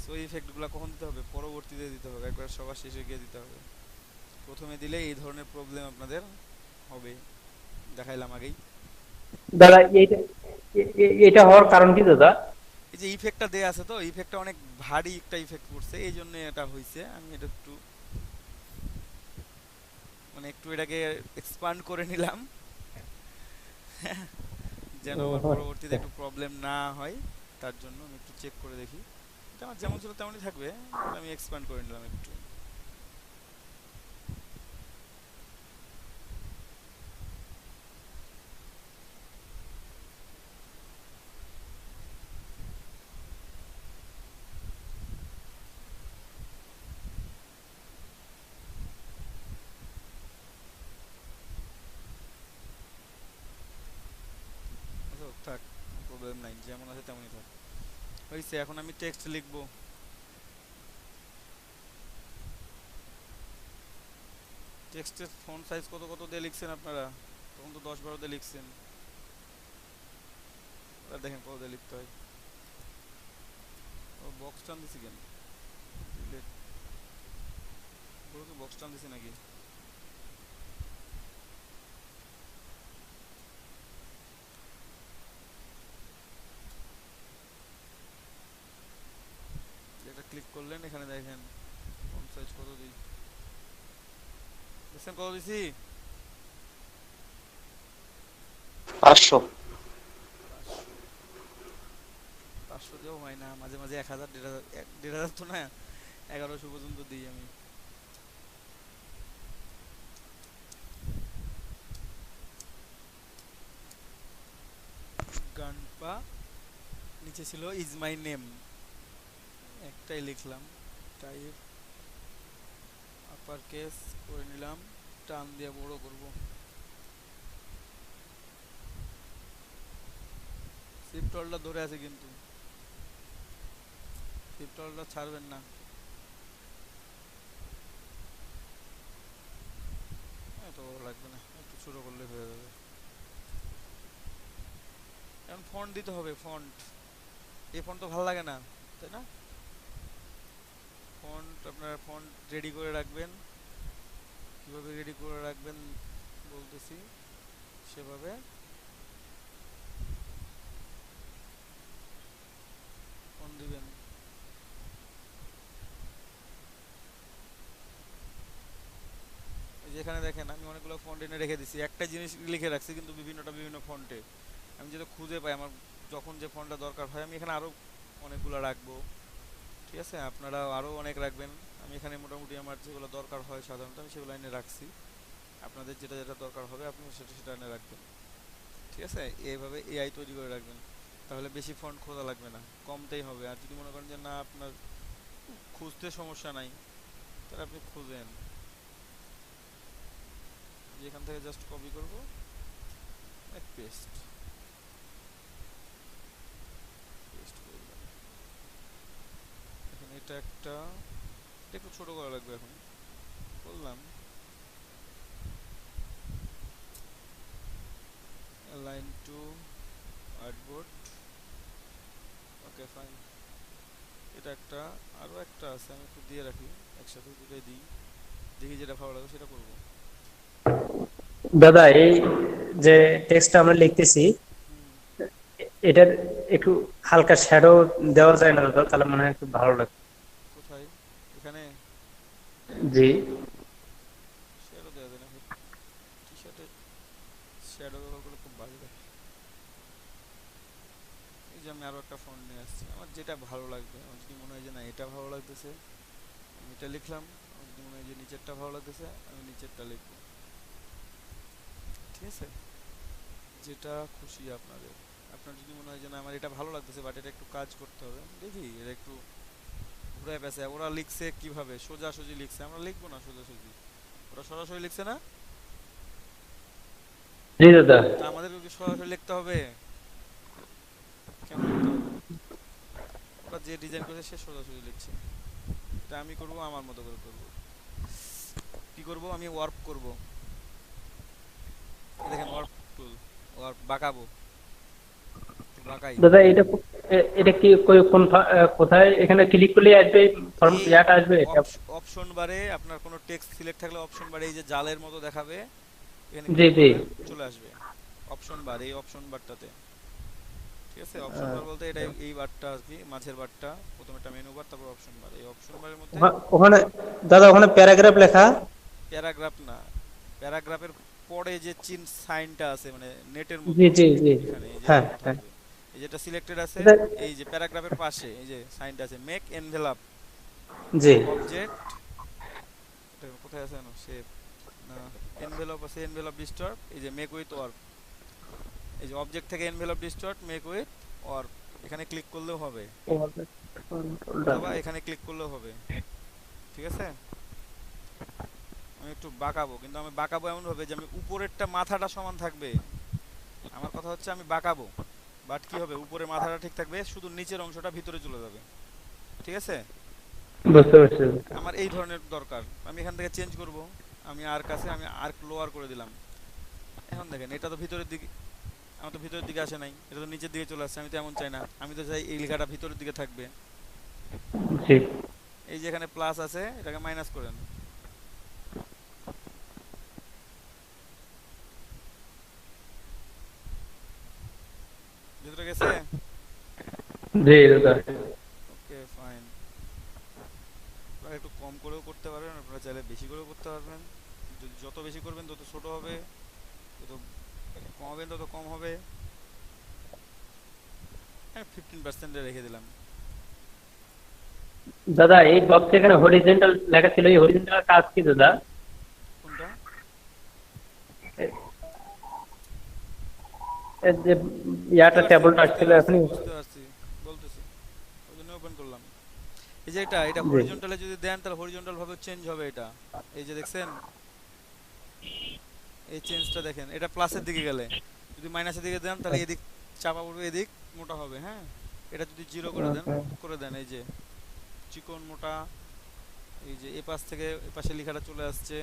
S1: সো এই ইফেক্টগুলো কখন দিতে হবে, পরবর্তীতে দিতে হবে, একবার সবার শেষে গিয়ে দিতে হবে। প্রথমে দিলে এই ধরনের প্রবলেম আপনাদের হবে, দেখাইলাম আগেই।
S4: দাদা এটা হওয়ার কারণ কি দাদা?
S1: এই যে ইফেক্টটা দেয়া আছে, তো ইফেক্টটা অনেক ভারী একটা ইফেক্ট করছে, এই জন্য এটা হয়েছে। আমি এটা একটু মানে একটু এটাকে এক্সপান্ড করে নিলাম যেন
S4: ও
S1: আমার পরবর্তীতে
S4: আচ্ছা।
S1: একটু প্রবলেম না হয়, তার জন্য আমি একটু চেক করে দেখি। এটা আমার যেমন ছিল তেমনই থাকবে, আমি এক্সপান্ড করে নিলাম একটু। আচ্ছা থাক, প্রবলেম নাই, যেমন আছে তেমনই থাক। হয়েছে, এখন আমি টেক্সট লিখবো। টেক্সটের ফন্ট সাইজ কত কত দিয়ে লিখছেন আপনারা? তখন তো 10-12 দিয়ে লিখছেন। আর দেখেন কত দিয়ে লিখতে হয়। ও বক্স টান দিছি কেন? ডিলেট কি বক্স টান দিছি নাকি? এটা ক্লিক করলেন, এখানে দেখেন ফন্ট সাইজ কত দিই, দেখছেন কত দিছি?
S3: 500।
S1: 500। 500 দিয়েও হয় না, মাঝে মাঝে 1000, 1500, 1500 তো না, 1100 পর্যন্ত দিই আমি। গানপা, নিচে ছিল ইজ মাই নেম, একটাই লিখলাম, টাইপ আপার কেস করে নিলাম, টান দিয়ে বড় করব। শিফট অল্টটা ধরে আছে কিন্তু, শিফট অল্টটা ছাড়বেন না। এত বড় লাগবে না, একটু ছোট করলে হয়ে যাবে। এখন ফন্ট দিতে হবে, ফন্ট। এই ফন্ট তো ভালো লাগে না, তাই না? ফন্ট আপনার ফন্ট রেডি করে রাখবেন, কিভাবে রেডি করে রাখবেন বলতেছি, সেভাবে ফন্ট দিবেন। এই যে এখানে দেখেন আমি অনেকগুলো ফন্ট এনে রেখে দিছি, একটা জিনিস লিখে রাখছি কিন্তু বিভিন্নটা বিভিন্ন ফন্টে। আমি যেটা খুঁজে পাই আমার যখন যে ফন্টটা দরকার হয়, আমি এখানে আরো অনেকগুলো রাখবো। ঠিক আছে, আপনারা আরো অনেক রাখবেন। আমি এখানে মোটামুটি আমার যেগুলো দরকার হয় সাধারণত আমি সেগুলো এনে রাখছি। আপনাদের যেটা যেটা দরকার হবে আপনি সেটা সেটা এনে রাখবেন। ঠিক আছে, এইভাবে এআই তৈরি করে রাখবেন, তাহলে বেশি ফন্ট খোঁজা লাগবে না, কমতেই হবে। আর যদি মনে করেন যে না আপনার খুঁজতে সমস্যা নাই, তাহলে আপনি খুঁজেন। এখান থেকে জাস্ট কপি করব, পেস্ট পেস্ট করে দিলাম। এখন এটা একটা, এটা একটু ছোট করা লাগবে, এখন বললাম line to artboard. Okay fine, এটা একটা, আরো একটা আছে, আমি একটু দিয়ে রাখি, একসাথে দুটোই দিই, দেখি যেটা ভালো লাগে সেটা করব।
S4: দাদা এই যে টেক্সটটা আমরা লিখতেছি, এটার একটু হালকা শ্যাডো দেওয়া যায় না দাদা? তাহলে মনে হয় একটু ভালো লাগবে।
S1: কোথায়? এখানে
S4: জি।
S1: শ্যাডো দেওয়া যায় না, টি শার্টে শ্যাডো ব্যবহার করলে খুব বাজে লাগে। এই যে আমি আরো একটা ফন্ট নিয়ে আসছি, আমার যেটা ভালো লাগবে। আমার যদি মনে হয় যে না এটা ভালো লাগতেছে, আমি এটা লিখলাম। আমার যদি মনে হয় যে নিচেরটা ভালো লাগতেছে, আমি নিচেরটা লিখবো। ঠিক আছে, যেটা খুশি আপনাদের। আপনার যদি মনে হয় যে না আমার এটা ভালো লাগতেছে বাট এটা একটু কাজ করতে হবে, দেখি এটা একটু ঘুরায় পেঁচায়। ওরা লিখছে কিভাবে, সোজাসুজি লিখছে, আমরা লিখবো না সোজাসুজি, ওরা সরাসরি লিখছে না,
S4: জি দাদা।
S1: তা আমাদেরকে কি সরাসরি লিখতে হবে? কেন লিখতে হবে? ওরা যে ডিজাইন করেছে সে সোজাসুজি লিখছে, এটা আমি করব আমার মতো করে করব। কি করব, আমি ওয়ার্প করব। দেখেন ওয়ার্প টুল, ওয়ার্প বাঁকাবো, বাঁকাই।
S4: দাদা এটা এটা কি কোথায় এখানে ক্লিক করলে আসবে, ফর্ম
S1: এই
S4: ইয়াটা আসবে এটা?
S1: অপশন বারে আপনার কোনো টেক্সট সিলেক্ট থাকলে অপশন বারে এই যে জালের মতো দেখাবে, এখানে
S4: জি
S1: ক্লিক
S4: জি।
S1: করবেন চলে আসবে অপশন বার, এই অপশন বারটাতে। ঠিক আছে, অপশন বার বলতে এটা এই বারটা আর কি, মাঝের বারটা, প্রথমে একটা মেনু বার তারপর অপশন বার। এই অপশন বারের মধ্যে
S4: ওখানে দাদা ওখানে প্যারাগ্রাফ লেখা।
S1: প্যারাগ্রাফ না, প্যারাগ্রাফের পরে যে চিন সাইনটা আছে মানে নেটের মতো,
S4: জি জি জি।
S1: এখানে এই যে
S4: হ্যাঁ
S1: এরকম
S4: হ্যাঁ।
S1: থাকবে। এই যেটা সিলেক্টেড আছে,
S4: এটা
S1: এই যে প্যারাগ্রাফের পাশে এই যে সাইনটা আছে, মেক এনভেলপ
S4: জি।
S1: অবজেক্ট, এটা কোথায় আছে জানো, শেপ না, এনভেলপ আছে, এনভেলপ ডিস্টর্ব, এই যে মেক উইথ ওয়ার্ক, এই যে অবজেক্ট থেকে এনভেলপ ডিস্টর্ব মেক উইথ ওয়ার্ক, এখানে ক্লিক করলেও হবে, অথবা এখানে ক্লিক করলেও হবে। ঠিক আছে, আমি একটু বাঁকাবো, কিন্তু আমি বাঁকাবো এমন ভাবে যে আমি উপরেরটা মাথাটা সমান থাকবে। আমার কথা হচ্ছে আমি বাঁকাবো বাট কি হবে, উপরে মাথাটা ঠিক থাকবে, শুধু নিচের অংশটা ভিতরে চলে যাবে। ঠিক আছে,
S4: বুঝতে পারছি।
S1: আমার এই ধরনের দরকার। আমি এখান থেকে চেঞ্জ করব, আমি আর কাছে আমি আর্ক লোয়ার করে দিলাম। এখন দেখেন এটা তো ভিতরের দিকে, আমার তো ভিতরের দিকে আসে নাই, এটা তো নিচের দিকে চলে আসছে। আমি তো এমন চাই না, আমি তো চাই এই লেখাটা ভিতরের দিকে থাকবে।
S4: জি
S1: এই যে এখানে প্লাস আছে, এটাকে মাইনাস করেন। ভিতরে গেছে?
S4: জি দাদা।
S1: Okay fine. আপনারা একটু কম করেও করতে পারবেন, আপনারা চাইলে বেশি করেও করতে পারবেন। যদি যত বেশি করবেন তত ছোট হবে, যত কমাবেন তত কম হবে। হ্যাঁ, 15% রেখে দিলাম।
S4: দাদা এই বক্সে এখানে হরিজন্টাল লেখা ছিল, এই হরিজন্টাল কাজ কি দাদা?
S1: কোনটা?
S4: এই যে
S1: বুঝতে
S4: ইয়াটা
S1: পারছি,
S4: টেবলটা
S1: বুঝতে
S4: আসছিল
S1: পারছি,
S4: এখনই।
S1: বুঝতে পারছি, বলতেছি, ওই জন্য ওপেন করলাম। এই যে এটা
S4: জি
S1: হরিজন্টালে যদি দেন তাহলে হরিজন্টাল ভাবে চেঞ্জ হবে এটা। এই যে দেখছেন, এই চেঞ্জটা দেখেন, এটা প্লাসের দিকে গেলে। যদি মাইনাসের দিকে দেন তাহলে এদিক চাপা পড়বে, এদিক মোটা হবে। হ্যাঁ, এটা যদি জিরো
S2: আচ্ছা
S1: করে দেন, এই যে চিকন মোটা, এই যে এ পাশ থেকে এ পাশে লেখাটা চলে আসছে।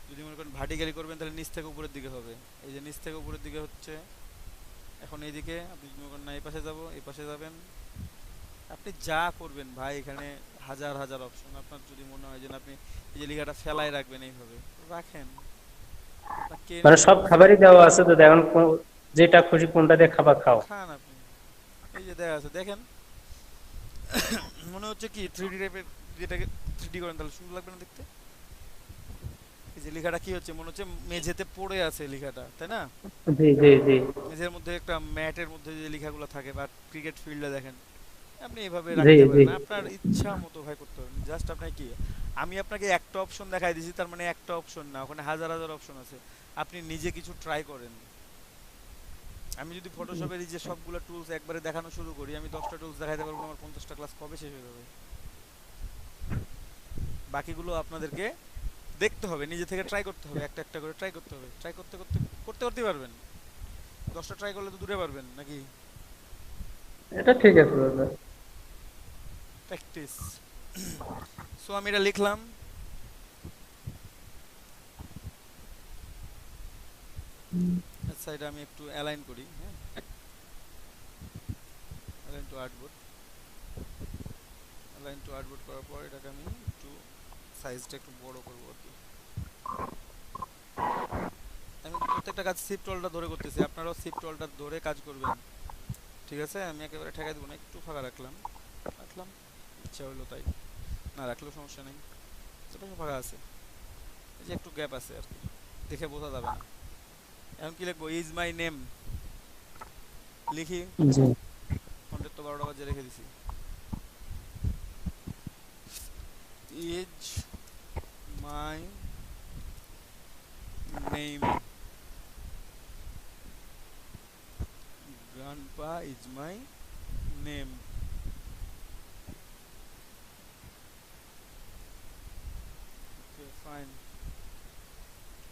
S1: যদি মনে করেন ভার্টিক্যালি করবেন তাহলে নিচ থেকে উপরের দিকে হবে। এই যে নিচ থেকে উপরের দিকে হচ্ছে। এখন এইদিকে আপনি যদি মনে করেন না এই পাশে যাব, এই পাশে যাবেন, আপনি যা করবেন ভাই, এখানে হাজার হাজার অপশন। আপনার যদি মনে হয় যে না, আপনি এই যে লেখাটা ফেলাই রাখবেন, এইভাবে রাখেন। আপনার কে
S4: মানে সব
S1: বলছে?
S4: খাবারই দেওয়া আছে দাদা, এখন যেটা খুশি কোনটা দিয়ে খাবার খাও।
S1: খান আপনি। এই যে দেখা আছে, দেখেন মনে হচ্ছে কি 3D টাইপের, যেটাকে 3D করেন তাহলে সুন্দর লাগবে না দেখতে। এই যে লেখাটা কি হচ্ছে, মনে হচ্ছে মেঝেতে পড়ে আছে লেখাটা, তাই না?
S4: জি জি জি
S1: মেঝের মধ্যে একটা ম্যাটের মধ্যে যে লেখাগুলো থাকে, বা ক্রিকেট ফিল্ডে দেখেন, আপনি এইভাবে
S4: জি
S1: রাখতে
S4: জি
S1: পারেন। আপনার ইচ্ছা মতো ভাই করতে পারেন। জাস্ট আপনাকে কি, আমি আপনাকে একটা অপশন দেখাই দিয়েছি, তার মানে একটা অপশন না, ওখানে হাজার হাজার অপশন আছে। আপনি নিজে কিছু ট্রাই করেন। আমি যদি ফটোশপের এই যে সবগুলো টুলস একবারে দেখানো শুরু করি, আমি 10টা টুলস দেখাইতে পারবো না, আমার 50টা ক্লাস কবে শেষ হয়ে যাবে। বাকিগুলো আপনাদেরকে দেখতে হবে, নিজে থেকে ট্রাই করতে হবে, একটা একটা করে ট্রাই করতে হবে। ট্রাই করতে করতে করতে করতেই পারবেন। 10টা ট্রাই করলে তো দূরে পারবেন নাকি?
S4: এটা ঠিক আছে দাদা।
S1: প্র্যাকটিস। সো আমি এটা লিখলাম। আচ্ছা, এটা আমি একটু অ্যালাইন করি। হ্যাঁ, align two artboard. Align two artboard করার পর এটাকে আমি একটু সাইজটা একটু বড় করবো আর কি। আমি কিন্তু প্রত্যেকটা কাজ শিফট অল্টার ধরে করতেছি, আপনারাও শিফট অল্টার ধরে কাজ করবেন। ঠিক আছে, আমি একেবারে ঠেকাই দেবো না, একটু ফাঁকা রাখলাম। রাখলাম, ইচ্ছা হলো তাই, না রাখলেও সমস্যা নেই। সেটা ফাঁকা আছে, এই যে একটু গ্যাপ আছে আর কি, দেখে বোঝা যাবে না। এখন কি লিখবো? ইজ মাই নেম লিখি।
S4: জি
S1: ফন্টের তো 12টা বাজে রেখে দিছি। Is my name, grandpa is my name. Okay fine.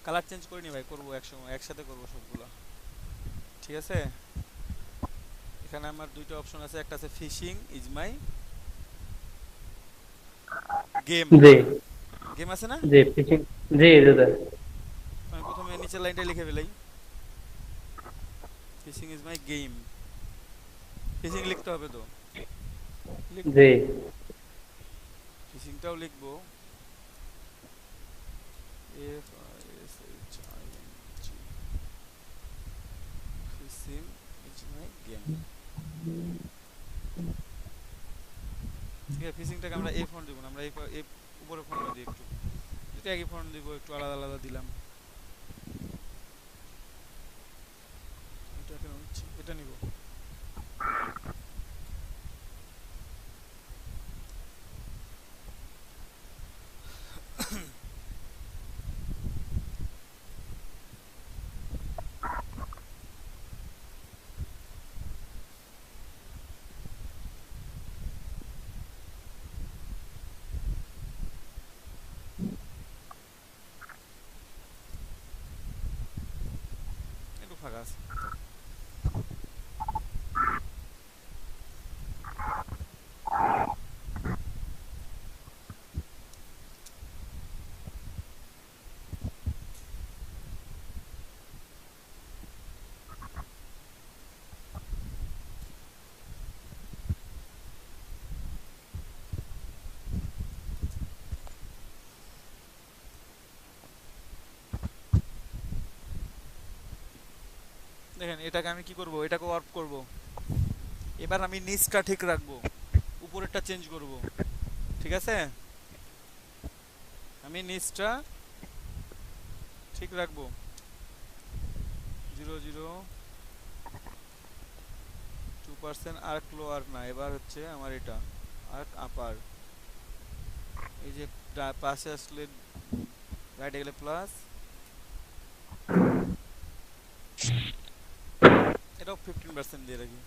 S1: Colour change করিনি ভাই, করবো একসময়, একসাথে করবো সবগুলো। ঠিক আছে, এখানে আমার দুইটা অপশন আছে, একটা আছে ফিশিং ইজ মাই গেম।
S4: জি
S1: গেম আছে না?
S4: জি ফিশিং। জি দাদা।
S1: আমি প্রথমে নিচের লাইনটা লিখে ফেলাই, fishing is my game. Fishing লিখতে হবে তো, লিখবো,
S4: জি
S1: ফিশিংটাও লিখবো। F I S H I N G, fishing is my game. ঠিক আছে, ফিশিংটাকে আমরা এই ফন্ট দিব না, আমরা এই উপরে ফন্টটা দিই একটু, দুটো একই ফন্ট দিব, একটু আলাদা আলাদা দিলাম। এটা কেন হচ্ছে, এটা নিব। একটু ফাঁকা আছে। দেখেন এটাকে আমি কি করব, এটাকে ওয়ার্প করব। এবার আমি নিচটা ঠিক রাখবো, উপরেরটা চেঞ্জ করব। ঠিক আছে, আমি নিচটা ঠিক রাখবো, 0.02% আর্ক লোয়ার না, এবার হচ্ছে আমার এটা আর্ক আপার। এই যে পাশে আসলে রাইটে গেলে প্লাস, এটাও 15% দিয়ে রাখি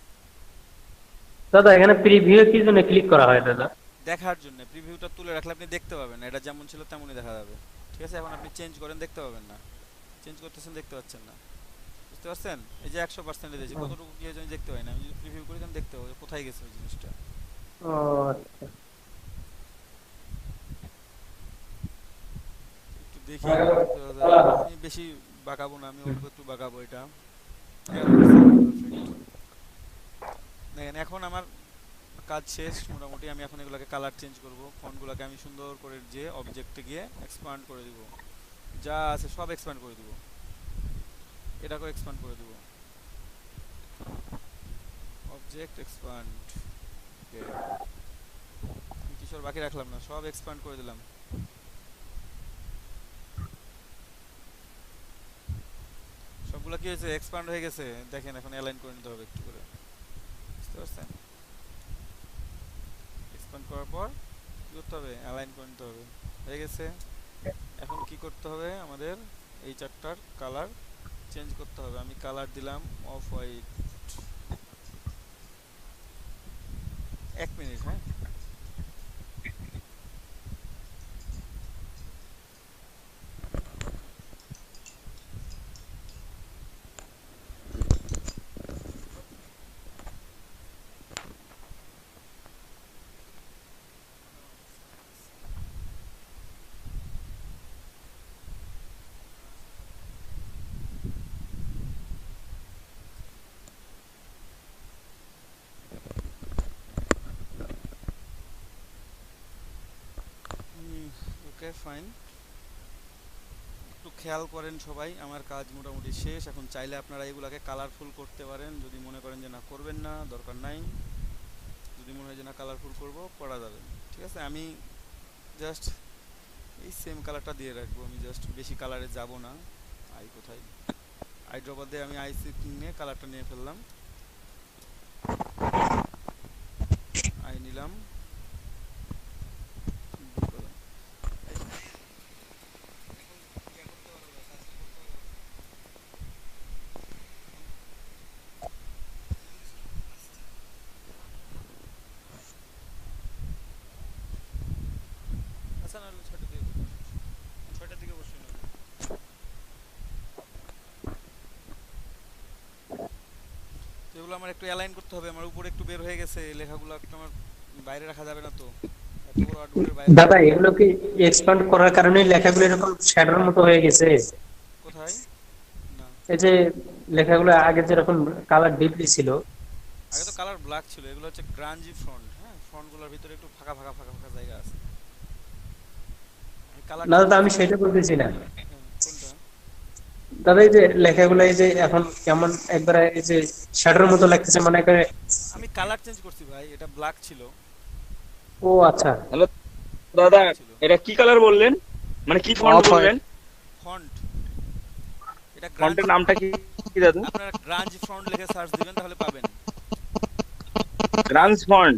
S4: দাদা এখানে প্রিভিউ কি জন্য ক্লিক করা হয় দাদা?
S1: দেখার জন্য। প্রিভিউটা তুলে রাখলে আপনি দেখতে পাবেন না, এটা যেমন ছিল তেমনই দেখা যাবে। ঠিক আছে, এখন আপনি চেঞ্জ করেন দেখতে পাবেন না, চেঞ্জ করতেছেন দেখতে পাচ্ছেন না, বুঝতে পারছেন? এই যে 100% দিয়েছি, কতটুকু কি হয়েছে আমি দেখতে পাই না। আমি যদি প্রিভিউ করি তখন দেখতে পাবো যে কোথায় গেছে ওই জিনিসটা।
S4: ও আচ্ছা।
S1: একটু দেখি করতে হবে। আমি বেশি বাঁকাবো না, আমি অল্প একটু বাঁকাবো এটা। 11% perfect। দেখেন এখন আমার কাজ শেষ মোটামুটি। আমি এখন এগুলোকে কালার চেঞ্জ করব, ফন্টগুলোকে আমি সুন্দর করে যে অবজেক্টে গিয়ে এক্সপান্ড করে দিব, যা আছে সব এক্সপান্ড করে দিব, এটাকেও এক্সপান্ড করে দিব, অবজেক্ট এক্সপান্ড। ওকে, কিছু আর বাকি রাখলাম না, সব এক্সপান্ড করে দিলাম। সবগুলো কি হয়েছে, এক্সপান্ড হয়ে গেছে। দেখেন এখন অ্যালাইন করে নিতে হবে একটু করে, বুঝতে পারছেন? এক্সপান্ড করার পর কি করতে হবে, অ্যালাইন করে নিতে হবে, হয়ে গেছে। এখন কি করতে হবে আমাদের, এই চারটার কালার চেঞ্জ করতে হবে। আমি কালার দিলাম অফ হোয়াইট। 1 মিনিট, হ্যাঁ। ওকে ফাইন, একটু খেয়াল করেন সবাই, আমার কাজ মোটামুটি শেষ। এখন চাইলে আপনারা এগুলাকে কালারফুল করতে পারেন, যদি মনে করেন যে না করবেন না, দরকার নাই। যদি মনে হয় যে না কালারফুল করব, করা যাবে। ঠিক আছে, আমি জাস্ট এই সেম কালারটা দিয়ে রাখবো, আমি জাস্ট বেশি কালারে যাব না। আই কোথায়, আই ড্রপার দিয়ে আমি আই নিয়ে কালারটা নিয়ে ফেললাম, আই নিলাম, blue color। আচ্ছা নাহলে 6টার দিকে করবো, 6টার দিকে বসে নেবো। তো এগুলো আমার একটু অ্যালাইন করতে হবে, আমার উপরে একটু বের হয়ে গেছে লেখাগুলো, একটু আমার বাইরে রাখা যাবে না তো, এত বড় আউটপুটের বাইরে
S4: দাদা
S1: রাখা-
S4: এগুলো কি এক্সপান্ড করার কারণে লেখাগুলো এরকম শ্যাডোর মতো হয়ে গেছে?
S1: কোথায় না,
S4: এই যে লেখাগুলো আগে যেরকম কালার ডিপলি ছিল।
S1: আগে তো কালার ব্ল্যাক ছিল। এগুলো হচ্ছে গ্রাঞ্জি ফন্ট, হ্যাঁ, ফন্টগুলোর ভিতরে একটু ফাঁকা ফাঁকা ফাঁকা ফাঁকা জায়গা আছে। আমি কালার
S4: না
S1: চেঞ্জ
S4: দাদা আমি
S1: করছি।
S4: সেটা বলতেছি না
S1: হ্যাঁ, কোনটা?
S4: দাদা, এই যে লেখাগুলো এই যে এখন কেমন একবারে এই যে শ্যাডোর মতো লাগতেছে মনে করে।
S1: আমি কালার চেঞ্জ করছি ভাই, এটা ব্ল্যাক ছিল,
S4: ও আচ্ছা।
S5: হ্যালো দাদা,
S1: ব্ল্যাক ছিল।
S5: এটা কি কালার বললেন, মানে কি ফন্ট
S3: অফ হোয়াইট।
S5: বললেন?
S1: ফন্ট, এটা গ্রাঞ্জ।
S5: ফন্টের নামটা কি কি দাদা?
S1: আপনারা গ্রাঞ্জ ফন্ট লিখে সার্চ দিবেন তাহলে পাবেন।
S5: গ্রান্স ফন্ট।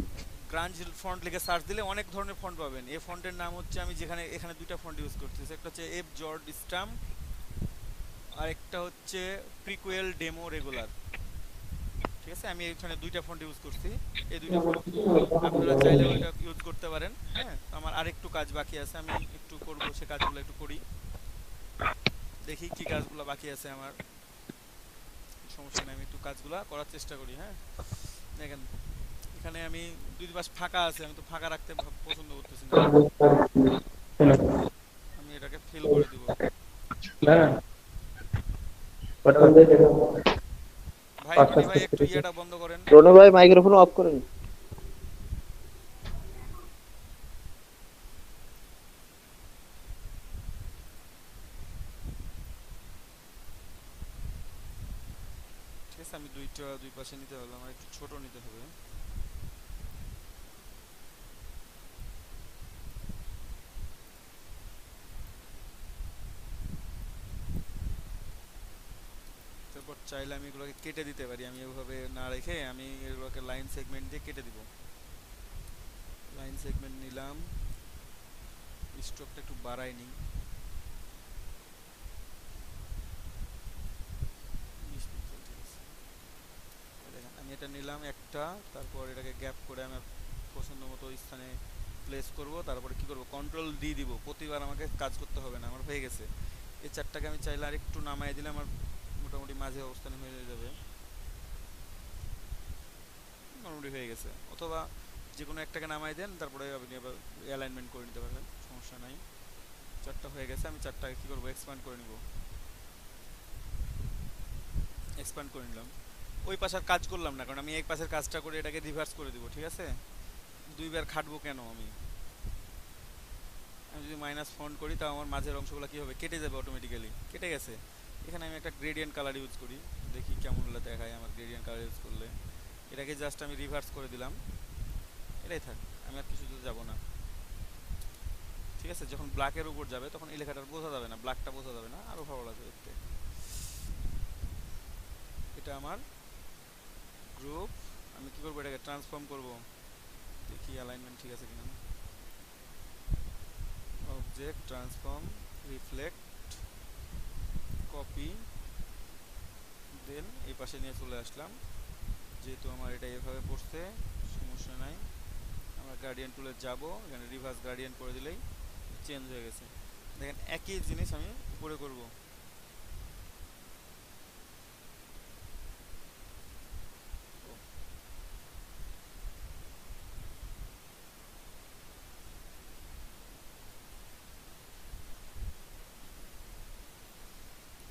S1: গ্রাঞ্জ ফন্ট লিখে সার্চ দিলে অনেক ধরনের ফন্ট পাবেন। এই ফন্টের নাম হচ্ছে, আমি যেখানে এখানে দুইটা ফন্ট ইউজ করতেছি, একটা হচ্ছে এফ জর্জ স্টাম্প আর একটা হচ্ছে প্রিকুয়েল ডেমো রেগুলার। ঠিক আছে, আমি এখানে দুইটা ফন্ট ইউজ করছি। এই দুইটা ফন্ট আপনারা চাইলে ওইটা ইউজ করতে পারেন। হ্যাঁ, তো আমার আরেকটু কাজ বাকি আছে, আমি একটু করব, সে কাজগুলো একটু করি, দেখি কি কাজগুলো বাকি আছে আমার। সমস্যা নেই, আমি একটু কাজগুলো করার চেষ্টা করি। হ্যাঁ, দেখেন এখানে আমি দুই পাশ ফাঁকা আছে, আমি তো ফাঁকা রাখতে পছন্দ করতেছি না, আমি এটাকে ফিল করে দিব। ভাই মিনি ভাই একটু ইয়েটা বন্ধ করেন।
S3: রনু ভাই মাইক্রোফোন অফ করেন।
S1: ঠিক আছে, আমি দুই পাশে নিতে পারলাম, আমার একটু ছোট নিতে হবে। তারপর চাইলে আমি এগুলোকে কেটে দিতে পারি, আমি এভাবে না রেখে আমি এগুলোকে লাইন সেগমেন্ট দিয়ে কেটে দিব। লাইন সেগমেন্ট নিলাম, স্ট্রোকটা একটু বাড়াই নিই, 20 পিক্সেল, ঠিক আছে। দেখেন আমি এটা নিলাম একটা, তারপর এটাকে গ্যাপ করে আমার পছন্দ মতো স্থানে প্লেস করব। তারপরে কি করব, কন্ট্রোল ডি দিব, প্রতিবার আমাকে কাজ করতে হবে না, আমার হয়ে গেছে। এই চারটাকে আমি চাইলে আর একটু নামাই দিলে আমার মোটামুটি মাঝে অবস্থানে হয়ে যাবে, মোটামুটি হয়ে গেছে। অথবা যে কোনো একটাকে নামাই দেন, তারপরে আপনি আবার অ্যালাইনমেন্ট করে নিতে পারবেন, সমস্যা নাই। চারটা হয়ে গেছে, আমি চারটাকে কি করব, এক্সপ্যান্ড করে নিব। এক্সপ্যান্ড করে নিলাম। ওই পাশের কাজ করলাম না, কারণ আমি এক পাশের কাজটা করে এটাকে রিভার্স করে দিব, ঠিক আছে। দুইবার খাটবো কেন আমি? আমি যদি মাইনাস ফন্ট করি তাও আমার মাঝের অংশগুলো কী হবে, কেটে যাবে অটোমেটিক্যালি। কেটে গেছে। এখানে আমি একটা গ্রেডিয়েন্ট কালার ইউজ করি, দেখি কেমন হলে দেখায় আমার গ্রেডিয়েন্ট কালার ইউজ করলে। এটাকে জাস্ট আমি রিভার্স করে দিলাম, এটাই থাক, আমি আর কিছু যাব না, ঠিক আছে। যখন ব্ল্যাকের উপর যাবে তখন এই লেখাটা বোঝা যাবে না, ব্ল্যাকটা বোঝা যাবে না, আরও ভালো লাগবে দেখতে। এটা আমার গ্রুপ। আমি কি করবো, এটাকে ট্রান্সফর্ম করব, দেখি অ্যালাইনমেন্ট ঠিক আছে কিনা। অবজেক্ট ট্রান্সফর্ম, রিফ্লেক্ট, কপি, দেন এই পাশে নিয়ে চলে আসলাম। যেহেতু আমার এটা এভাবে পড়ছে, সমস্যা নাই। আমরা গার্ডিয়ান টুলে যাব, এখানে রিভার্স গার্ডিয়ান করে দিলেই চেঞ্জ হয়ে গেছে। দেখেন একই জিনিস আমি উপরে করব,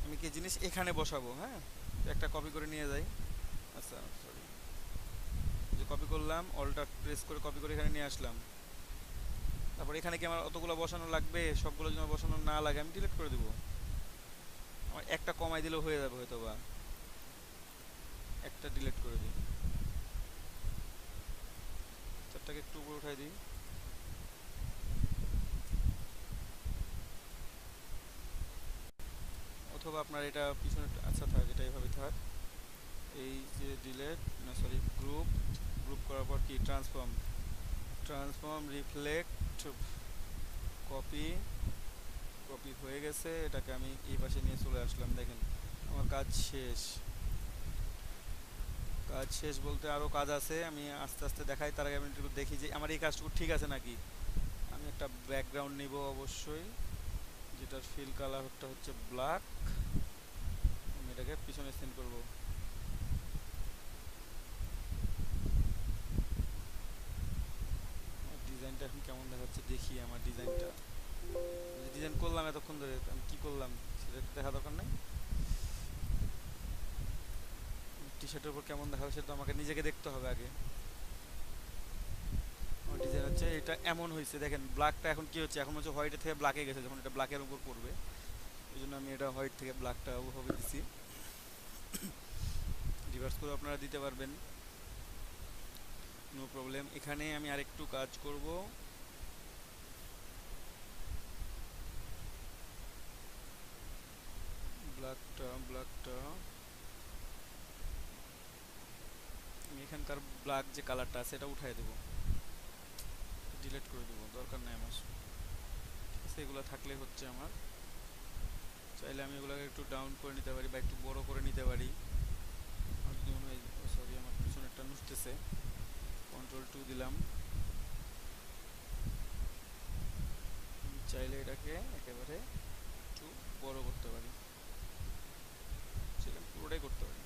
S1: আমি কি জিনিস এখানে বসাবো, হ্যাঁ। একটা কপি করে নিয়ে যাই, আচ্ছা সরি, যে কপি করলাম, অল্টার প্রেস করে কপি করে এখানে নিয়ে আসলাম। তারপর এখানে কি আমার অতগুলো বসানো লাগবে? সবগুলো যদি আমার বসানো না লাগে আমি ডিলিট করে দেবো, আমার একটা কমাই দিলেও হয়ে যাবে হয়তো, বা একটা ডিলিট করে দিই, চারটাকে একটু উপরে উঠাই দিই। অথবা আপনার এটা পিছনে, আচ্ছা থাক, এটা এইভাবে থাক। এই যে ডিলেট না সরি গ্রুপ, গ্রুপ করার পর কি transform, transform reflect, copy, copy হয়ে গেছে। এটাকে আমি এই পাশে নিয়ে চলে আসলাম, দেখেন আমার কাজ শেষ। কাজ শেষ বলতে আরও কাজ আছে, আমি আস্তে আস্তে দেখাই। তার আগে আমি একটু দেখি যে আমার এই কাজটুকু ঠিক আছে নাকি। আমি একটা ব্যাকগ্রাউন্ড নিব অবশ্যই, যেটার ফিল কালারটা হচ্ছে ব্ল্যাক। আমি এটাকে পিছনে সেন্ড করব। ডিজাইনটা এখন কেমন দেখাচ্ছে দেখি, আমার ডিজাইনটা ডিজাইন করলাম এতক্ষণ ধরে, আমি কি করলাম সেটা দেখা দরকার নাই। টি শার্টের উপর কেমন দেখাবে সেটা তো আমাকে নিজেকে দেখতে হবে আগে। আমার ডিজাইন হচ্ছে এটা এমন হয়েছে, দেখেন ব্ল্যাকটা এখন কি হচ্ছে, এখন হচ্ছে হোয়াইটের থেকে ব্ল্যাকে গেছে, যখন এটা ব্ল্যাকের উপর পড়বে এই জন্য আমি এটা হোয়াইট থেকে ব্ল্যাকটা ওভাবে দিছি। রিভার্স করে আপনারা দিতে পারবেন, নো প্রবলেম। এখানে আমি আরেকটু কাজ করব, ব্ল্যাকটা আমি এখানকার ব্ল্যাক যে কালারটা আছে এটা উঠাই দেবো, ডিলিট করে দেবো, দরকার নাই আমার। সেগুলো থাকলে হচ্ছে আমার, চাইলে আমি এগুলোকে একটু ডাউন করে নিতে পারি বা একটু বড় করে নিতে পারি। আর যদি মনে হয়, সরি আমার পিছনেরটা নুসতেছে, কন্ট্রোল 2 দিলাম। চাইলে এটাকে একেবারে একটু বড় করতে পারি, সেটা পুরোটাই করতে পারি।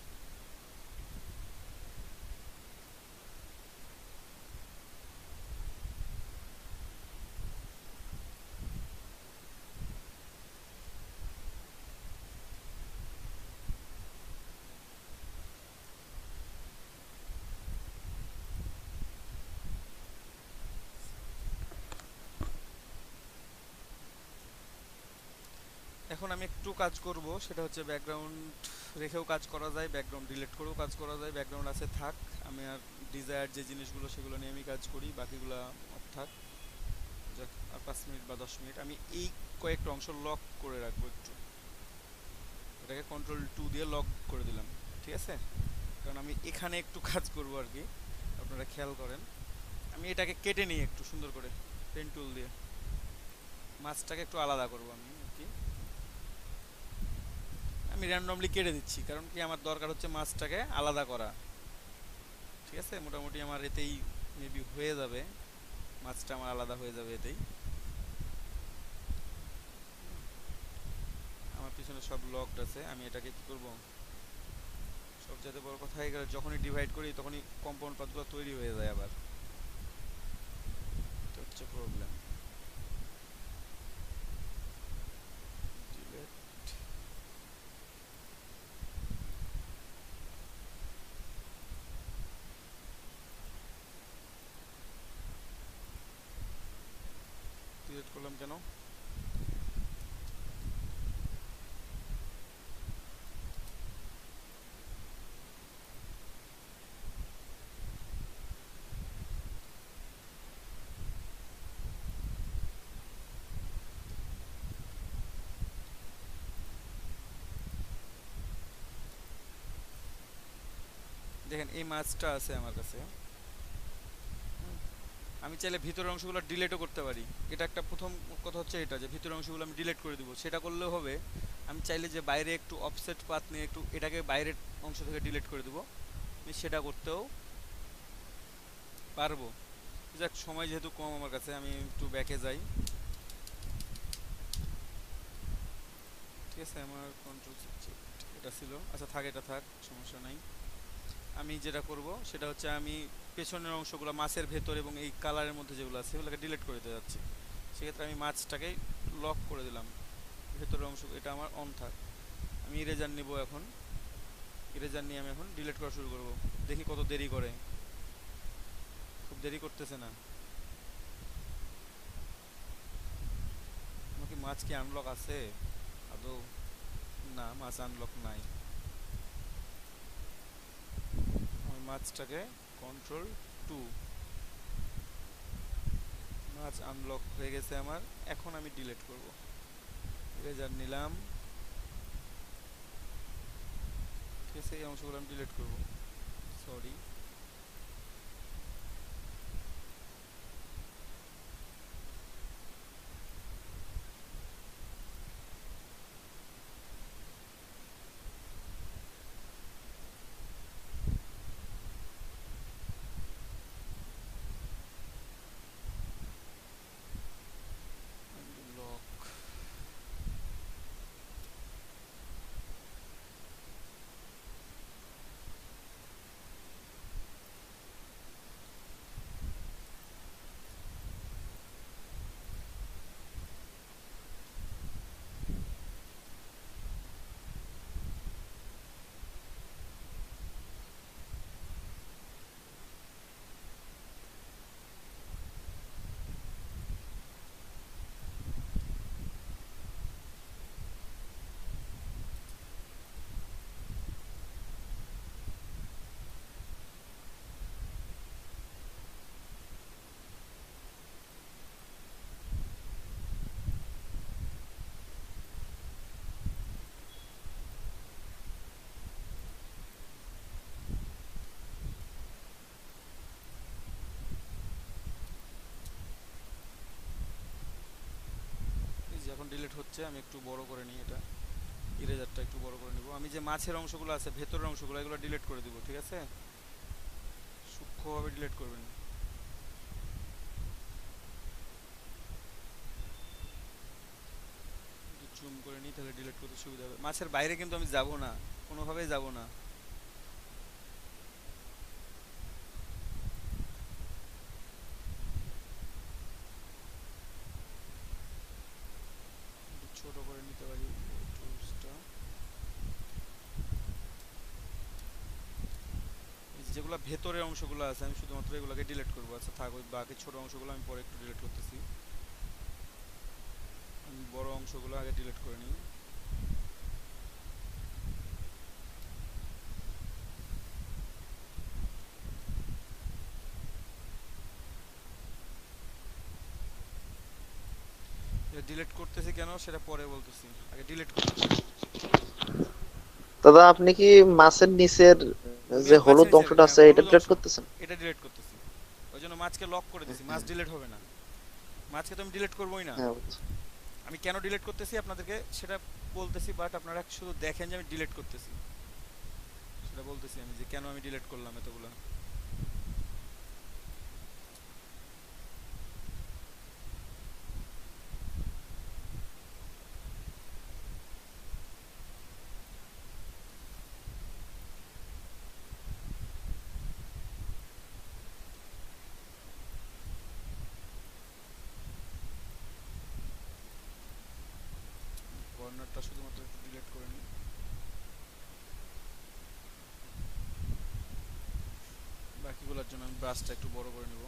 S1: এখন এখন আমি একটু কাজ করব, সেটা হচ্ছে ব্যাকগ্রাউন্ড রেখেও কাজ করা যায়, ব্যাকগ্রাউন্ড ডিলিট করেও কাজ করা যায়। ব্যাকগ্রাউন্ড আছে থাক, আমি আর ডিজায়ার যে জিনিসগুলো সেগুলো নিয়ে আমি কাজ করি, বাকিগুলো অফ থাক। যাক, আর 5 মিনিট বা 10 মিনিট আমি এই কয়েকটা অংশ লক করে রাখবো একটু, এটাকে কন্ট্রোল 2 দিয়ে লক করে দিলাম, ঠিক আছে? কারণ আমি এখানে একটু কাজ করব আর কি, আপনারা খেয়াল করেন। আমি এটাকে কেটে নিই একটু সুন্দর করে পেন টুল দিয়ে, মাছটাকে একটু আলাদা করব আমি আর কি। আমি র্যান্ডমলি কেটে দিচ্ছি, কারণ কি আমার দরকার হচ্ছে মাছটাকে আলাদা করা, ঠিক আছে? মোটামুটি আমার এতেই মেবি হয়ে যাবে, মাছটা আমার আলাদা হয়ে যাবে এতেই। আমার পিছনে সব লকড আছে, আমি এটাকে কি করব, সবচেয়ে বড় কথা হয়ে গেল যখনই ডিভাইড করি তখনই কম্পাউন্ড পাথগুলো তৈরি হয়ে যায় আবার, এটা হচ্ছে প্রবলেম। ডিলিট করলাম কেন? দেখেন এই মাছটা আছে আমার কাছে, আমি চাইলে ভিতরের অংশগুলো ডিলিটও করতে পারি। এটা একটা প্রথম কথা হচ্ছে এটা, যে ভিতরের অংশগুলো আমি ডিলিট করে দিব, সেটা করলেও হবে। আমি চাইলে যে বাইরে একটু অফসেট পাথ নিয়ে একটু এটাকে বাইরের অংশ থেকে ডিলিট করে দিব, আমি সেটা করতেও পারবো। যাক, সময় যেহেতু কম আমার কাছে, আমি একটু ব্যাকে যাই, ঠিক আছে? আমার কন্ট্রোল এটা ছিল, আচ্ছা থাক, এটা থাক, সমস্যা নাই। আমি যেটা করব সেটা হচ্ছে আমি পেছনের অংশগুলো মাছের ভেতর এবং এই কালারের মধ্যে যেগুলো আছে সেগুলোকে ডিলিট করে দিতে যাচ্ছি। সেক্ষেত্রে আমি মাছটাকে লক করে দিলাম, ভেতরের অংশ এটা আমার অন থাক। আমি ইরেজার নিব এখন, ইরেজার নিয়ে আমি এখন ডিলিট করা শুরু করব। দেখি কত দেরি করে, খুব দেরি করতেছে না। আমার কি মাছ কি আনলক আছে আদৌ? না, মাছ আনলক নাই। আমি মাছটাকে কন্ট্রোল 2, মাছ আনলক হয়ে গেছে আমার। এখন আমি ডিলিট করব, ইরেজার নিলাম, ঠিক আছে? এই অংশগুলো আমি ডিলিট করব, সরি। লক, এই যে এখন ডিলিট হচ্ছে। আমি একটু বড় করে নিই এটা, ইরেজারটা একটু বড় করে নিব। আমি যে মাছের অংশগুলো আছে ভেতরের অংশগুলো এগুলো ডিলিট করে দিব, ঠিক আছে? সূক্ষ্মভাবে ডিলিট করবেন। জুম করে নিই, তাহলে ডিলিট করতে সুবিধা হবে। মাছের বাইরে কিন্তু আমি যাব না, কোনোভাবেই যাব না। একটু ছোট করে নিতে পারি টুলসটা। যেগুলো ভেতরের অংশগুলো আছে আমি শুধুমাত্র এগুলোকে ডিলিট করবো। আচ্ছা থাক, ওই বাকি ছোট অংশগুলো আমি পরে একটু ডিলিট করতেছি। আমি বড় অংশগুলো আগে ডিলিট করে নিই। ডিলিট করতেছি কেন সেটা পরে বলতেছি, আগে ডিলিট করতেছি।
S3: দাদা আপনি কি মাছের নিচের যে
S1: মাছের
S3: হলুদ
S1: নিচে,
S3: অংশটা
S1: হ্যাঁ
S3: আছে এটা
S1: হলুদ
S3: ডিলিট
S1: অংশ,
S3: করতেছেন?
S1: এটা ডিলিট করতেছি। ওই জন্য মাছকে লক করে দিছি, মাছ ডিলিট হবে না। মাছকে তো আমি ডিলিট করবোই না।
S3: হ্যাঁ বুঝছি।
S1: আমি কেন ডিলিট করতেছি আপনাদেরকে সেটা বলতেছি, বাট আপনারা শুধু দেখেন যে আমি ডিলিট করতেছি, সেটা বলতেছি আমি যে কেন আমি ডিলিট করলাম এতগুলো। কর্নারটা শুধুমাত্র একটু ডিলিট করে নিই। বাকিগুলোর জন্য আমি ব্রাশটা একটু বড় করে নেব,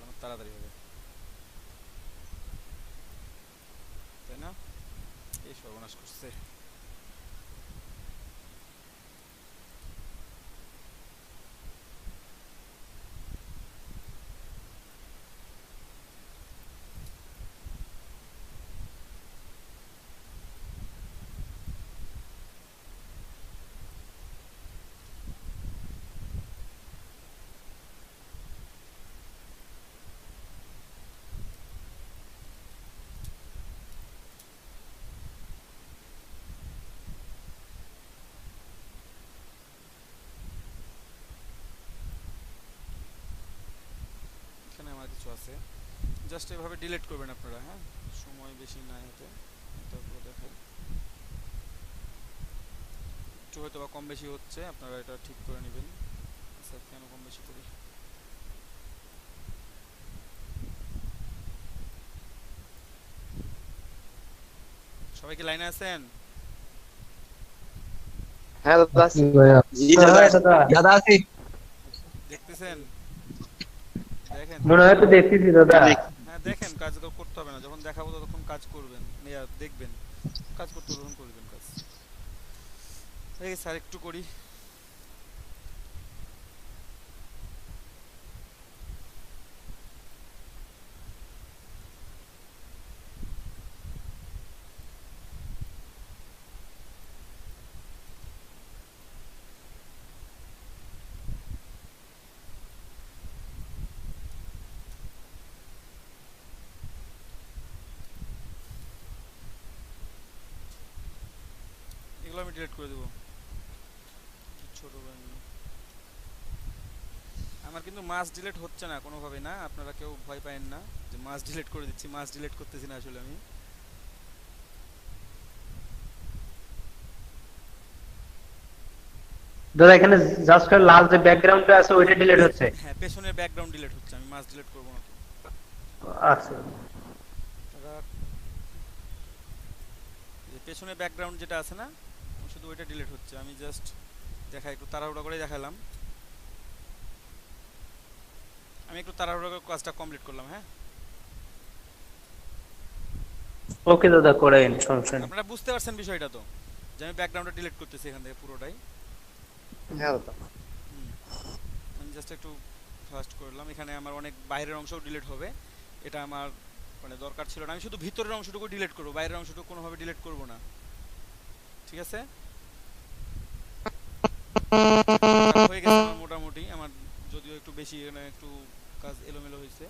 S1: আমার তাড়াতাড়ি হবে, তাই না? এই সর্বনাশ করছে। এখানে আমার কিছু আছে, জাস্ট এভাবে ডিলিট করবেন আপনারা, হ্যাঁ সময় বেশি নাই হাতে। তারপরে দেখাই, একটু হয়তো বা কম বেশি হচ্ছে, আপনারা এটা ঠিক করে নেবেন। আচ্ছা কেন কম বেশি করি, সবাই কি লাইনে আছেন?
S3: হ্যাঁ দাদা আছি।
S2: ভাইয়া
S3: জি দাদা
S4: হ্যাঁ দাদা,
S6: দাদা আছি।
S1: দেখতেছেন? দেখেন,
S4: মনে হয় তো দেখতেছি দাদা।
S1: হ্যাঁ দেখেন, কাজ তো করতে হবে না, যখন দেখাবো তখন কাজ করবেন, দেখবেন, কাজ করতে হবে তখন করবেন কাজ। এই স্যার একটু করি। এগুলো আমি ডিলিট করে দেবো, ছোট করে নিই। আমার কিন্তু মাস ডিলিট হচ্ছে না কোনোভাবে, না আপনারা কেউ ভয় পায়েন না যে মাস ডিলিট করে দিচ্ছি, মাস ডিলিট করতেছি না আসলে আমি।
S4: দাদা এখানে জাস্ট লাল যে ব্যাকগ্রাউন্ডটা আছে ওইটা ডিলিট হচ্ছে।
S1: হ্যাঁ পেছনের ব্যাকগ্রাউন্ড ডিলিট হচ্ছে, আমি মাস ডিলিট করবো না তো।
S4: আচ্ছা
S1: আপনারা যে পেছনের ব্যাকগ্রাউন্ড যেটা আছে না, শুধু ওইটা ডিলিট হচ্ছে, আমি জাস্ট দেখাই, একটু তাড়াহুড়া করে দেখালাম। আমি একটু তাড়াহুড়া করে কাজটা কমপ্লিট করলাম, হ্যাঁ।
S4: ওকে দাদা, করেন, সমস্যা নেই।
S1: আপনারা বুঝতে পারছেন বিষয়টা তো, যে আমি ব্যাকগ্রাউন্ডটা ডিলিট করতেছি এখান থেকে পুরোটাই।
S3: হ্যাঁ দাদা।
S1: আমি জাস্ট একটু ফাস্ট করলাম, এখানে আমার অনেক বাইরের অংশও ডিলিট হবে, এটা আমার মানে দরকার ছিল না। আমি শুধু ভিতরের অংশটুকু ডিলিট করবো, বাইরের অংশটুকু কোনোভাবে ডিলিট করবো না, ঠিক আছে? হয়ে গেছে আমার মোটামুটি, আমার যদিও একটু বেশি এখানে একটু কাজ এলোমেলো হয়েছে।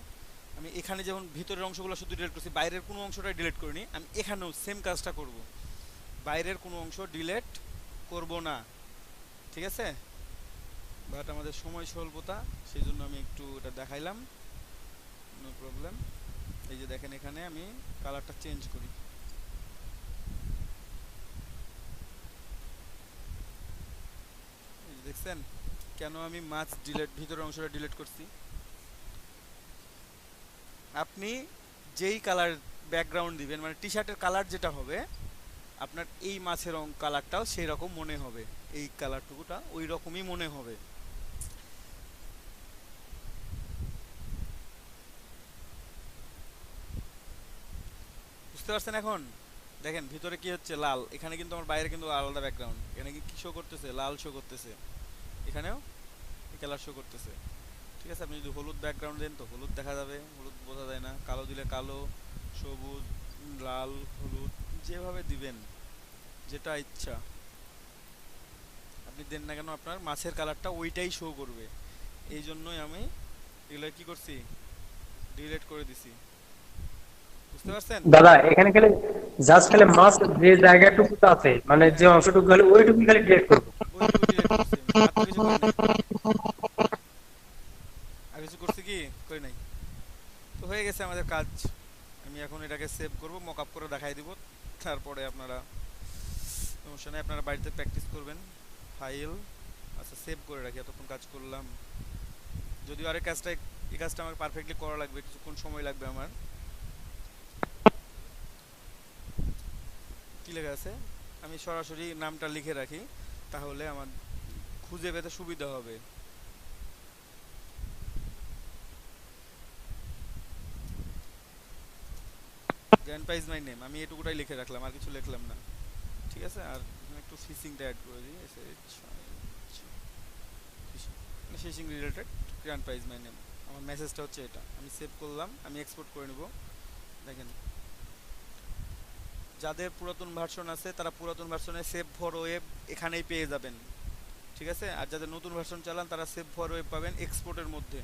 S1: আমি এখানে যেমন ভিতরের অংশগুলো শুধু ডিলিট করছি, বাইরের কোনো অংশটাই ডিলিট করিনি। আমি এখানেও সেম কাজটা করব, বাইরের কোনো অংশ ডিলিট করব না, ঠিক আছে? বাট আমাদের সময় স্বল্পতা, সেই জন্য আমি একটু এটা দেখাইলাম, নো প্রবলেম। এই যে দেখেন এখানে আমি কালারটা চেঞ্জ করি, এই যে দেখছেন কেন আমি মাছ ডিলিট, ভিতরের অংশটা ডিলিট করছি। আপনি যেই কালার ব্যাকগ্রাউন্ড দিবেন, মানে টি শার্টের কালার যেটা হবে, আপনার এই মাছের কালারটাও সেই রকম মনে হবে, এই কালারটুকুটা ওই রকমই মনে হবে। বুঝতে পারছেন এখন? দেখেন ভিতরে কি হচ্ছে, লাল, এখানে কিন্তু আমার বাইরে কিন্তু আলাদা ব্যাকগ্রাউন্ড, এখানে কি শো করতেছে, লাল শো করতেছে, এখানেও কালার শো করতেছে। ঠিক আছে, আপনি যদি হলুদ ব্যাকগ্রাউন্ড দেন তো হলুদ দেখা যাবে, হলুদ বোঝা যায় না, কালো দিলে কালো, সবুজ, লাল, হলুদ, যেভাবে দিবেন যেটা ইচ্ছা আপনি দেন না কেন আপনার মাছের কালারটা ওইটাই শো করবে। এই জন্যই আমি এগুলো কি করছি, ডিলিট করে দিছি। বুঝতে পারছেন?
S4: দাদা এখানে খালি জাস্ট খালি মাছ যে জায়গাটুকু আছে মানে যে
S1: হ্যাঁ,
S4: অংশটুকু খালি ওইটুকু খালি ডিলিট করবো।
S1: ওইটুকু ডিলিট করছি আমি, আর তো কিছু করি নাই। আর কিছু করছি কি, করি নাই। তো হয়ে গেছে আমাদের কাজ। আমি এখন এটাকে সেভ করব, মকআপ করে দেখাই দিব, তারপরে আপনারা সমস্যা নেই, আপনারা বাড়িতে প্র্যাকটিস করবেন। ফাইল, আচ্ছা সেভ করে রাখি, এতক্ষণ কাজ করলাম। যদিও আরেক কাজটা, এই কাজটা আমার পারফেক্টলি করা লাগবে, কিছুক্ষণ সময় লাগবে আমার। কি লেখা আছে আমি সরাসরি নামটা লিখে রাখি, তাহলে আমার খুঁজে পেতে সুবিধা হবে। গ্র্যান্ডপা ইজ মাই নেম, আমি এটুকুটাই লিখে রাখলাম, আর কিছু লিখলাম না। ঠিক আছে, আর এখানে একটু ফিশিংটা অ্যাড করে দিই, fishing related grandpa is my name. আমার মেসেজটা হচ্ছে এটা, আমি সেভ করলাম, আমি এক্সপোর্ট করে নেব। দেখেন, যাদের পুরাতন ভার্সন আছে তারা পুরাতন ভার্সনে সেভ ফর ওয়েব এখানেই পেয়ে যাবেন। ঠিক আছে, আর যাদের নতুন ভার্সন চালান তারা সেভ ফর ওয়েব পাবেন এক্সপোর্টের মধ্যে।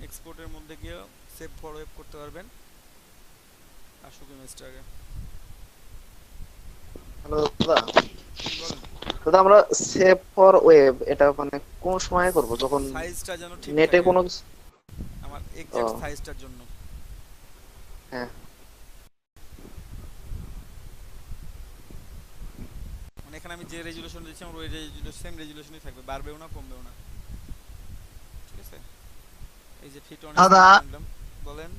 S1: এক্সপোর্টের মধ্যে গিয়ে সেভ ফর ওয়েব করতে পারবেন। আসুক ইমেজটা আগে।
S3: হ্যালো দাদা,
S1: বলেন,
S3: দাদা আমরা সেভ ফর ওয়েব এটা মানে কোন সময় করব, যখন
S1: সাইজটা যেন ঠিক
S3: নেটে
S1: থাকে
S3: কোনো
S1: আমার
S3: ও
S1: এক্সাক্ট সাইজটার জন্য।
S3: হ্যাঁ
S1: মানে এখানে আমি যে রেজুলেশন দিচ্ছি আমার ওই সেম রেজুলেশনই থাকবে, বাড়বেও না কমবেও না। ঠিক আছে, এই যে ফিট অন
S2: দাদা
S1: নিলাম। বলেন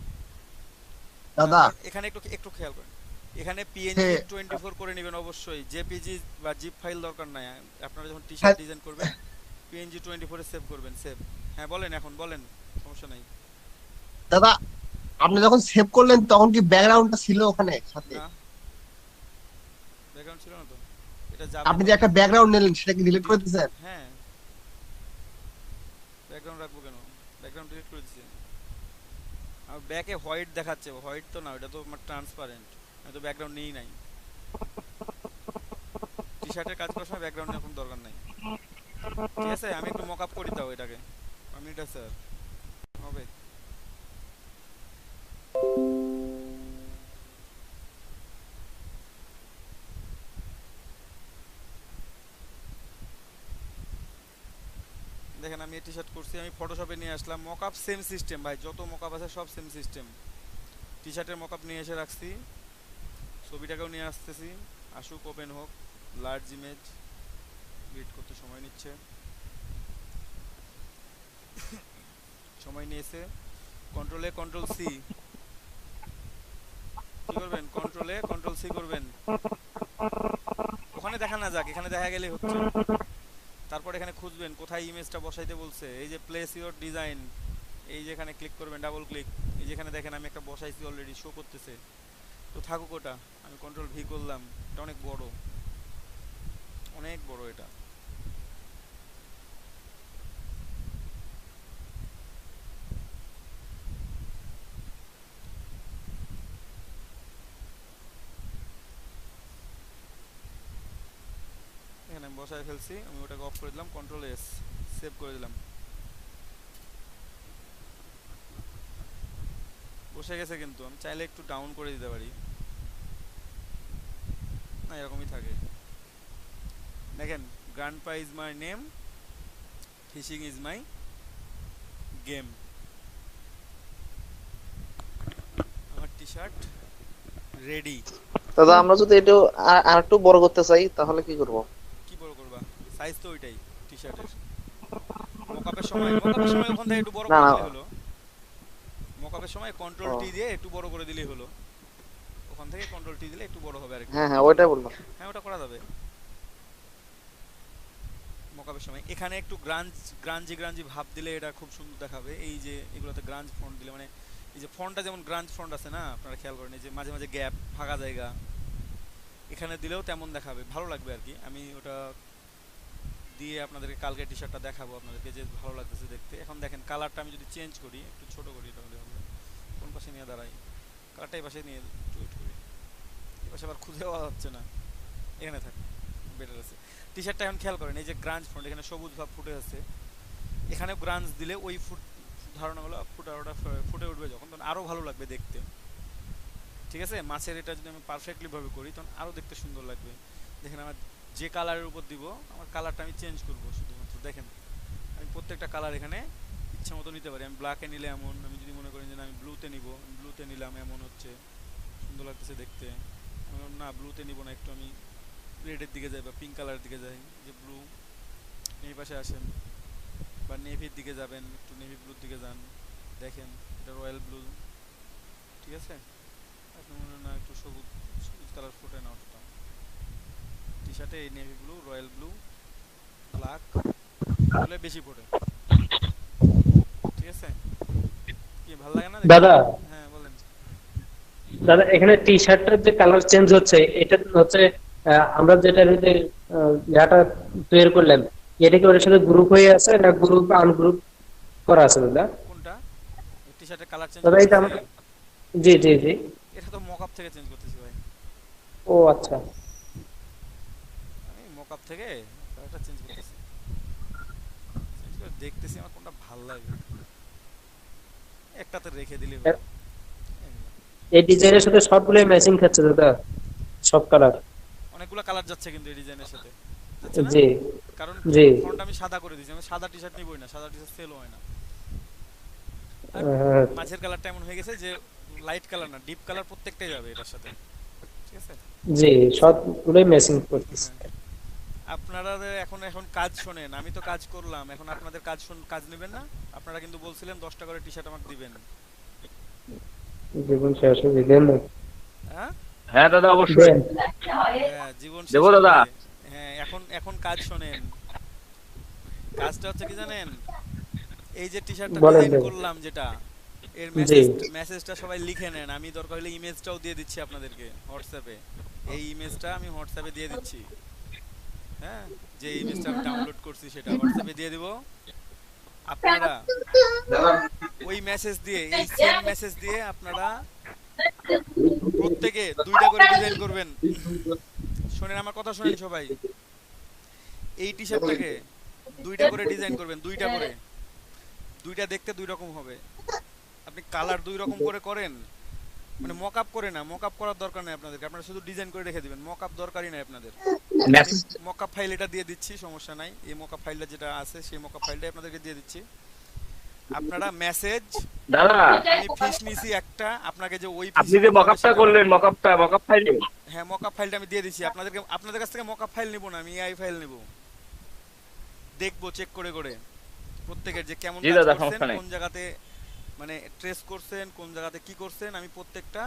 S2: দাদা
S1: এখানে একটু একটু খেয়াল করেন, এখানে
S2: হে,
S1: পিএনজি 24 করে নেবেন অবশ্যই, জেপিজি বা জিপ ফাইল দরকার নাই। আপনারা যখন টি শার্ট ডিজাইন করবেন পিএনজি 24 এ সেভ করবেন, সেভ। হ্যাঁ বলেন, এখন বলেন, সমস্যা নাই।
S2: দাদা আপনি যখন সেভ করলেন তখন কি ব্যাকগ্রাউন্ডটা ছিল ওখানে সাথে?
S1: না, ব্যাকগ্রাউন্ড ছিল না তো, এটা যাবে
S2: আপনি
S1: তো।
S2: যে একটা ব্যাকগ্রাউন্ড নিলেন সেটা কি ডিলিট করে দিয়েছেন?
S1: হ্যাঁ, ব্যাকগ্রাউন্ড রাখবো কেন, ব্যাকগ্রাউন্ড ডিলিট করে দিচ্ছি। আর ব্যাকে হোয়াইট দেখাচ্ছে, হোয়াইট তো না, ওটা তো আমার ট্রান্সপারেন্ট, আমি তো ব্যাকগ্রাউন্ড নিই নাই। টি শার্টের কাজ করার সময় ব্যাকগ্রাউন্ড এখন দরকার নাই। ঠিক আছে, আমি একটু মক আপ করি দাও এটাকে, আমি এটা স্যার হবে। দেখেন আমি টি শার্ট করছি, আমি ফটোশপে নিয়ে আসলাম, মক আপ সেম সিস্টেম ভাই, যত মক আপ আছে সব সেম সিস্টেম। টি শার্টের মক আপ নিয়ে এসে রাখছি, ছবিটাকেও নিয়ে আসতেছি, আসুক, ওপেন হোক, লার্জ ইমেজ, এডিট করতে সময় নিচ্ছে, সময় নিয়েছে। কন্ট্রোল এ কন্ট্রোল সি, কি করবেন, কন্ট্রোল এ কন্ট্রোল সি করবেন, ওখানে দেখা না যাক, এখানে দেখা গেলেই হচ্ছে। তারপর এখানে খুঁজবেন কোথায় ইমেজটা বসাইতে বলছে, এই যে প্লেস ইওর ডিজাইন, এই যে এখানে ক্লিক করবেন, ডাবল ক্লিক, এই যেখানে দেখেন আমি একটা বসাইছি অলরেডি, শো করতেছে। তো থাকুক ওটা, আমি কন্ট্রোল ভি করলাম, এটা অনেক বড়, অনেক বড় এটা। এখানে আমি বসায় ফেলছি, আমি ওটাকে অফ করে দিলাম, কন্ট্রোল এস, সেভ করে দিলাম। বসে গেছে, কিন্তু আমি চাইলে একটু ডাউন করে দিতে পারি, না এরকমই থাকে। দেখেন, grandpa is my name, fishing is my game, আমার টি শার্ট রেডি।
S3: দাদা আমরা যদি এটা আর একটু বড় করতে চাই তাহলে কি করব?
S1: কি বড় করবা, সাইজ তো ওইটাই টি শার্টের। মকআপের সময় ওখান থেকে একটু বড়
S3: না
S1: করে
S3: না
S1: দিলেই হলো, মকআপের সময় কন্ট্রোল
S3: ও
S1: টি দিয়ে একটু বড় করে দিলেই হলো, ওখান থেকে কন্ট্রোল টি দিলে একটু বড় হবে আরেকটু।
S3: হ্যাঁ হ্যাঁ ওইটাই বললাম।
S1: হ্যাঁ ওটা করা যাবে। মকআপের সময় এখানে একটু গ্রাঞ্জি গ্রাঞ্জি ভাব দিলে এটা খুব সুন্দর দেখাবে। এই যে এগুলোতে গ্রাঞ্জ ফন্ট দিলে, মানে এই যে ফন্টটা যেমন গ্রাঞ্জ ফন্ট আছে না, আপনারা খেয়াল করেন, এই যে মাঝে মাঝে গ্যাপ, ফাঁকা জায়গা, এখানে দিলেও তেমন দেখাবে, ভালো লাগবে আর কি। আমি ওটা দিয়ে আপনাদেরকে কালকে টি শার্টটা দেখাবো আপনাদেরকে যে ভালো লাগতেছে দেখতে। এখন দেখেন কালারটা আমি যদি চেঞ্জ করি, একটু ছোট করি তাহলে হবে। কোন পাশে নিয়ে দাঁড়াই, কালারটা এই পাশে নিয়ে একটু ওয়েট করি, এই পাশে আবার খুঁজে পাওয়া যাচ্ছে না, এখানে থাক বেটার আছে। টি শার্টটা এখন খেয়াল করেন, এই যে গ্রাঞ্জ ফন্ট এখানে সবুজ ভাব ফুটে আছে, এখানে গ্রাঞ্জ দিলে ওই ধারণাগুলো ফুটে উঠবে যখন, তখন আরো ভালো লাগবে দেখতে। ঠিক আছে, মাছের এটা যদি আমি পারফেক্টলি ভাবে করি তখন আরো দেখতে সুন্দর লাগবে। দেখেন আমার যে কালারের উপর দিব, আমার কালারটা আমি চেঞ্জ করব শুধুমাত্র। দেখেন আমি প্রত্যেকটা কালার এখানে ইচ্ছা মতো নিতে পারি। আমি ব্ল্যাকে নিলে এমন, আমি যদি মনে করি যে না আমি ব্লুতে নিব, ব্লুতে নিলাম এমন হচ্ছে, সুন্দর লাগতেছে দেখতে। আমি বললাম না ব্লুতে নিব না, একটু আমি রেডের দিকে যাই বা পিঙ্ক কালারের দিকে যাই, যে ব্লু। এই পাশে আসেন বা নেভির দিকে যাবেন, একটু নেভি ব্লুর দিকে যান, দেখেন এটা রয়্যাল ব্লু। ঠিক আছে, আপনি মনে হয় না একটু সবুজ সবুজ কালার ফুটে না অতটা টি শার্টে, এই navy blue, royal blue, black হলে বেশি ফোটে। ঠিক আছে, কি ভালো লাগে না দেখতে?
S4: দাদা
S1: হ্যাঁ বলেন।
S4: দাদা এখানে টি শার্টের যে কালার চেঞ্জ হচ্ছে, এটা হচ্ছে আমরা যেটা ইয়াটা তৈরি করলাম, এটা কি ওর সাথে গ্রুপ হয়ে আছে না গ্রুপ আনগ্রুপ করা আছে দাদা?
S1: কোনটা? টি শার্টের কালার চেঞ্জ
S4: দাদা এটা
S1: করতেছি?
S4: জি জি জি।
S1: এটা তো মকআপ থেকে চেঞ্জ করতেছি ভাই।
S4: ও আচ্ছা।
S1: আমি মকআপ থেকে কালারটা চেঞ্জ করতেছি, চেঞ্জ করে দেখতেছি আমার কোনটা ভালো লাগে, একটাতে রেখে দিলে হলো।
S4: এই ডিজাইনের সাথে সবগুলোই ম্যাচিং খাচ্ছে দাদা, সব কালার।
S1: অনেকগুলো কালার যাচ্ছে কিন্তু এই ডিজাইনের সাথে, যাচ্ছে না?
S4: জি
S1: কারণ
S4: জি।
S1: ফন্ট আমি সাদা করে দিয়েছি, আমি সাদা টি শার্ট নিবই না, সাদা টি শার্ট সেল হয় না। আর
S4: আহ,
S1: মাঝের কালারটা এমন হয়ে গেছে যে লাইট কালার না, ডিপ কালার প্রত্যেকটাই যাবে এটার সাথে। ঠিক আছে,
S4: জি সবগুলোই ম্যাচিং করতেছে।
S1: হ্যাঁ। আপনারা এখন এখন কাজ শোনেন, আমি তো কাজ করলাম, এখন আপনাদের কাজ নেবেন না? আপনারা কিন্তু বলছিলেন 10টা করে টি শার্ট আমাকে দিবেন।
S4: জীবন শেষ হয়ে দেন না।
S1: হ্যাঁ
S5: হ্যাঁ দাদা অবশ্যই
S4: দেন।
S1: হ্যাঁ, জীবন শেষ
S5: দেবো দাদা।
S1: হবে। হ্যাঁ, এখন এখন কাজ শোনেন, কাজটা হচ্ছে কি জানেন, এই যে টি শার্টটা
S4: বলেন
S1: ডিজাইন
S4: দেন।
S1: করলাম যেটা, এর
S4: জি
S1: মেসেজটা সবাই লিখে নেন, আমি দরকার হলে ইমেজটাও দিয়ে দিচ্ছি আপনাদেরকে হোয়াটসঅ্যাপে। এই ইমেজটা আমি হোয়াটসঅ্যাপে দিয়ে দিচ্ছি। হ্যাঁ, যে ইমেজটা আমি ডাউনলোড করছি সেটা হোয়াটসঅ্যাপে দিয়ে দিব। আপনারা ওই মেসেজ দিয়ে, এই সেম মেসেজ দিয়ে আপনারা প্রত্যেকে 2টা করে ডিজাইন করবেন। শোনেন আমার কথা, শোনেন সবাই। এই টি শার্টটাকে 2টা করে ডিজাইন করবেন, 2টা করে, 2টা দেখতে 2 রকম হবে। আপনি কালার 2 রকম করে করেন, মানে মকআপ করে না, মকআপ করার দরকার নেই আপনাদেরকে, আপনারা শুধু ডিজাইন করে রেখে দিবেন, মকআপ দরকারই নাই আপনাদের। আমি মকআপ ফাইল এটা দিয়ে দিচ্ছি, সমস্যা নাই। এই মকআপ ফাইলটা যেটা আছে সেই মকআপ ফাইলটাই আপনাদেরকে দিয়ে দিচ্ছি। আপনারা মেসেজ,
S5: দাদা
S1: আমি ফিস নিছি একটা, আপনাকে যে ওই
S5: আপনি যে মকআপটা করলেন, মকআপ ফাইল।
S1: হ্যাঁ মকআপ ফাইলটা আমি দিয়ে দিচ্ছি আপনাদেরকে। আপনাদের কাছ থেকে মকআপ ফাইল নিব না, আমি এআই ফাইল নিব, দেখবো চেক করে করে প্রত্যেকের যে কেমন
S5: জি
S1: কাজ
S5: দাদা,
S1: করছেন,
S5: সমস্যা নাই।
S1: কোন জায়গাতে মানে ট্রেস করছেন, কোন জায়গাতে কি করছেন, আমি প্রত্যেকটা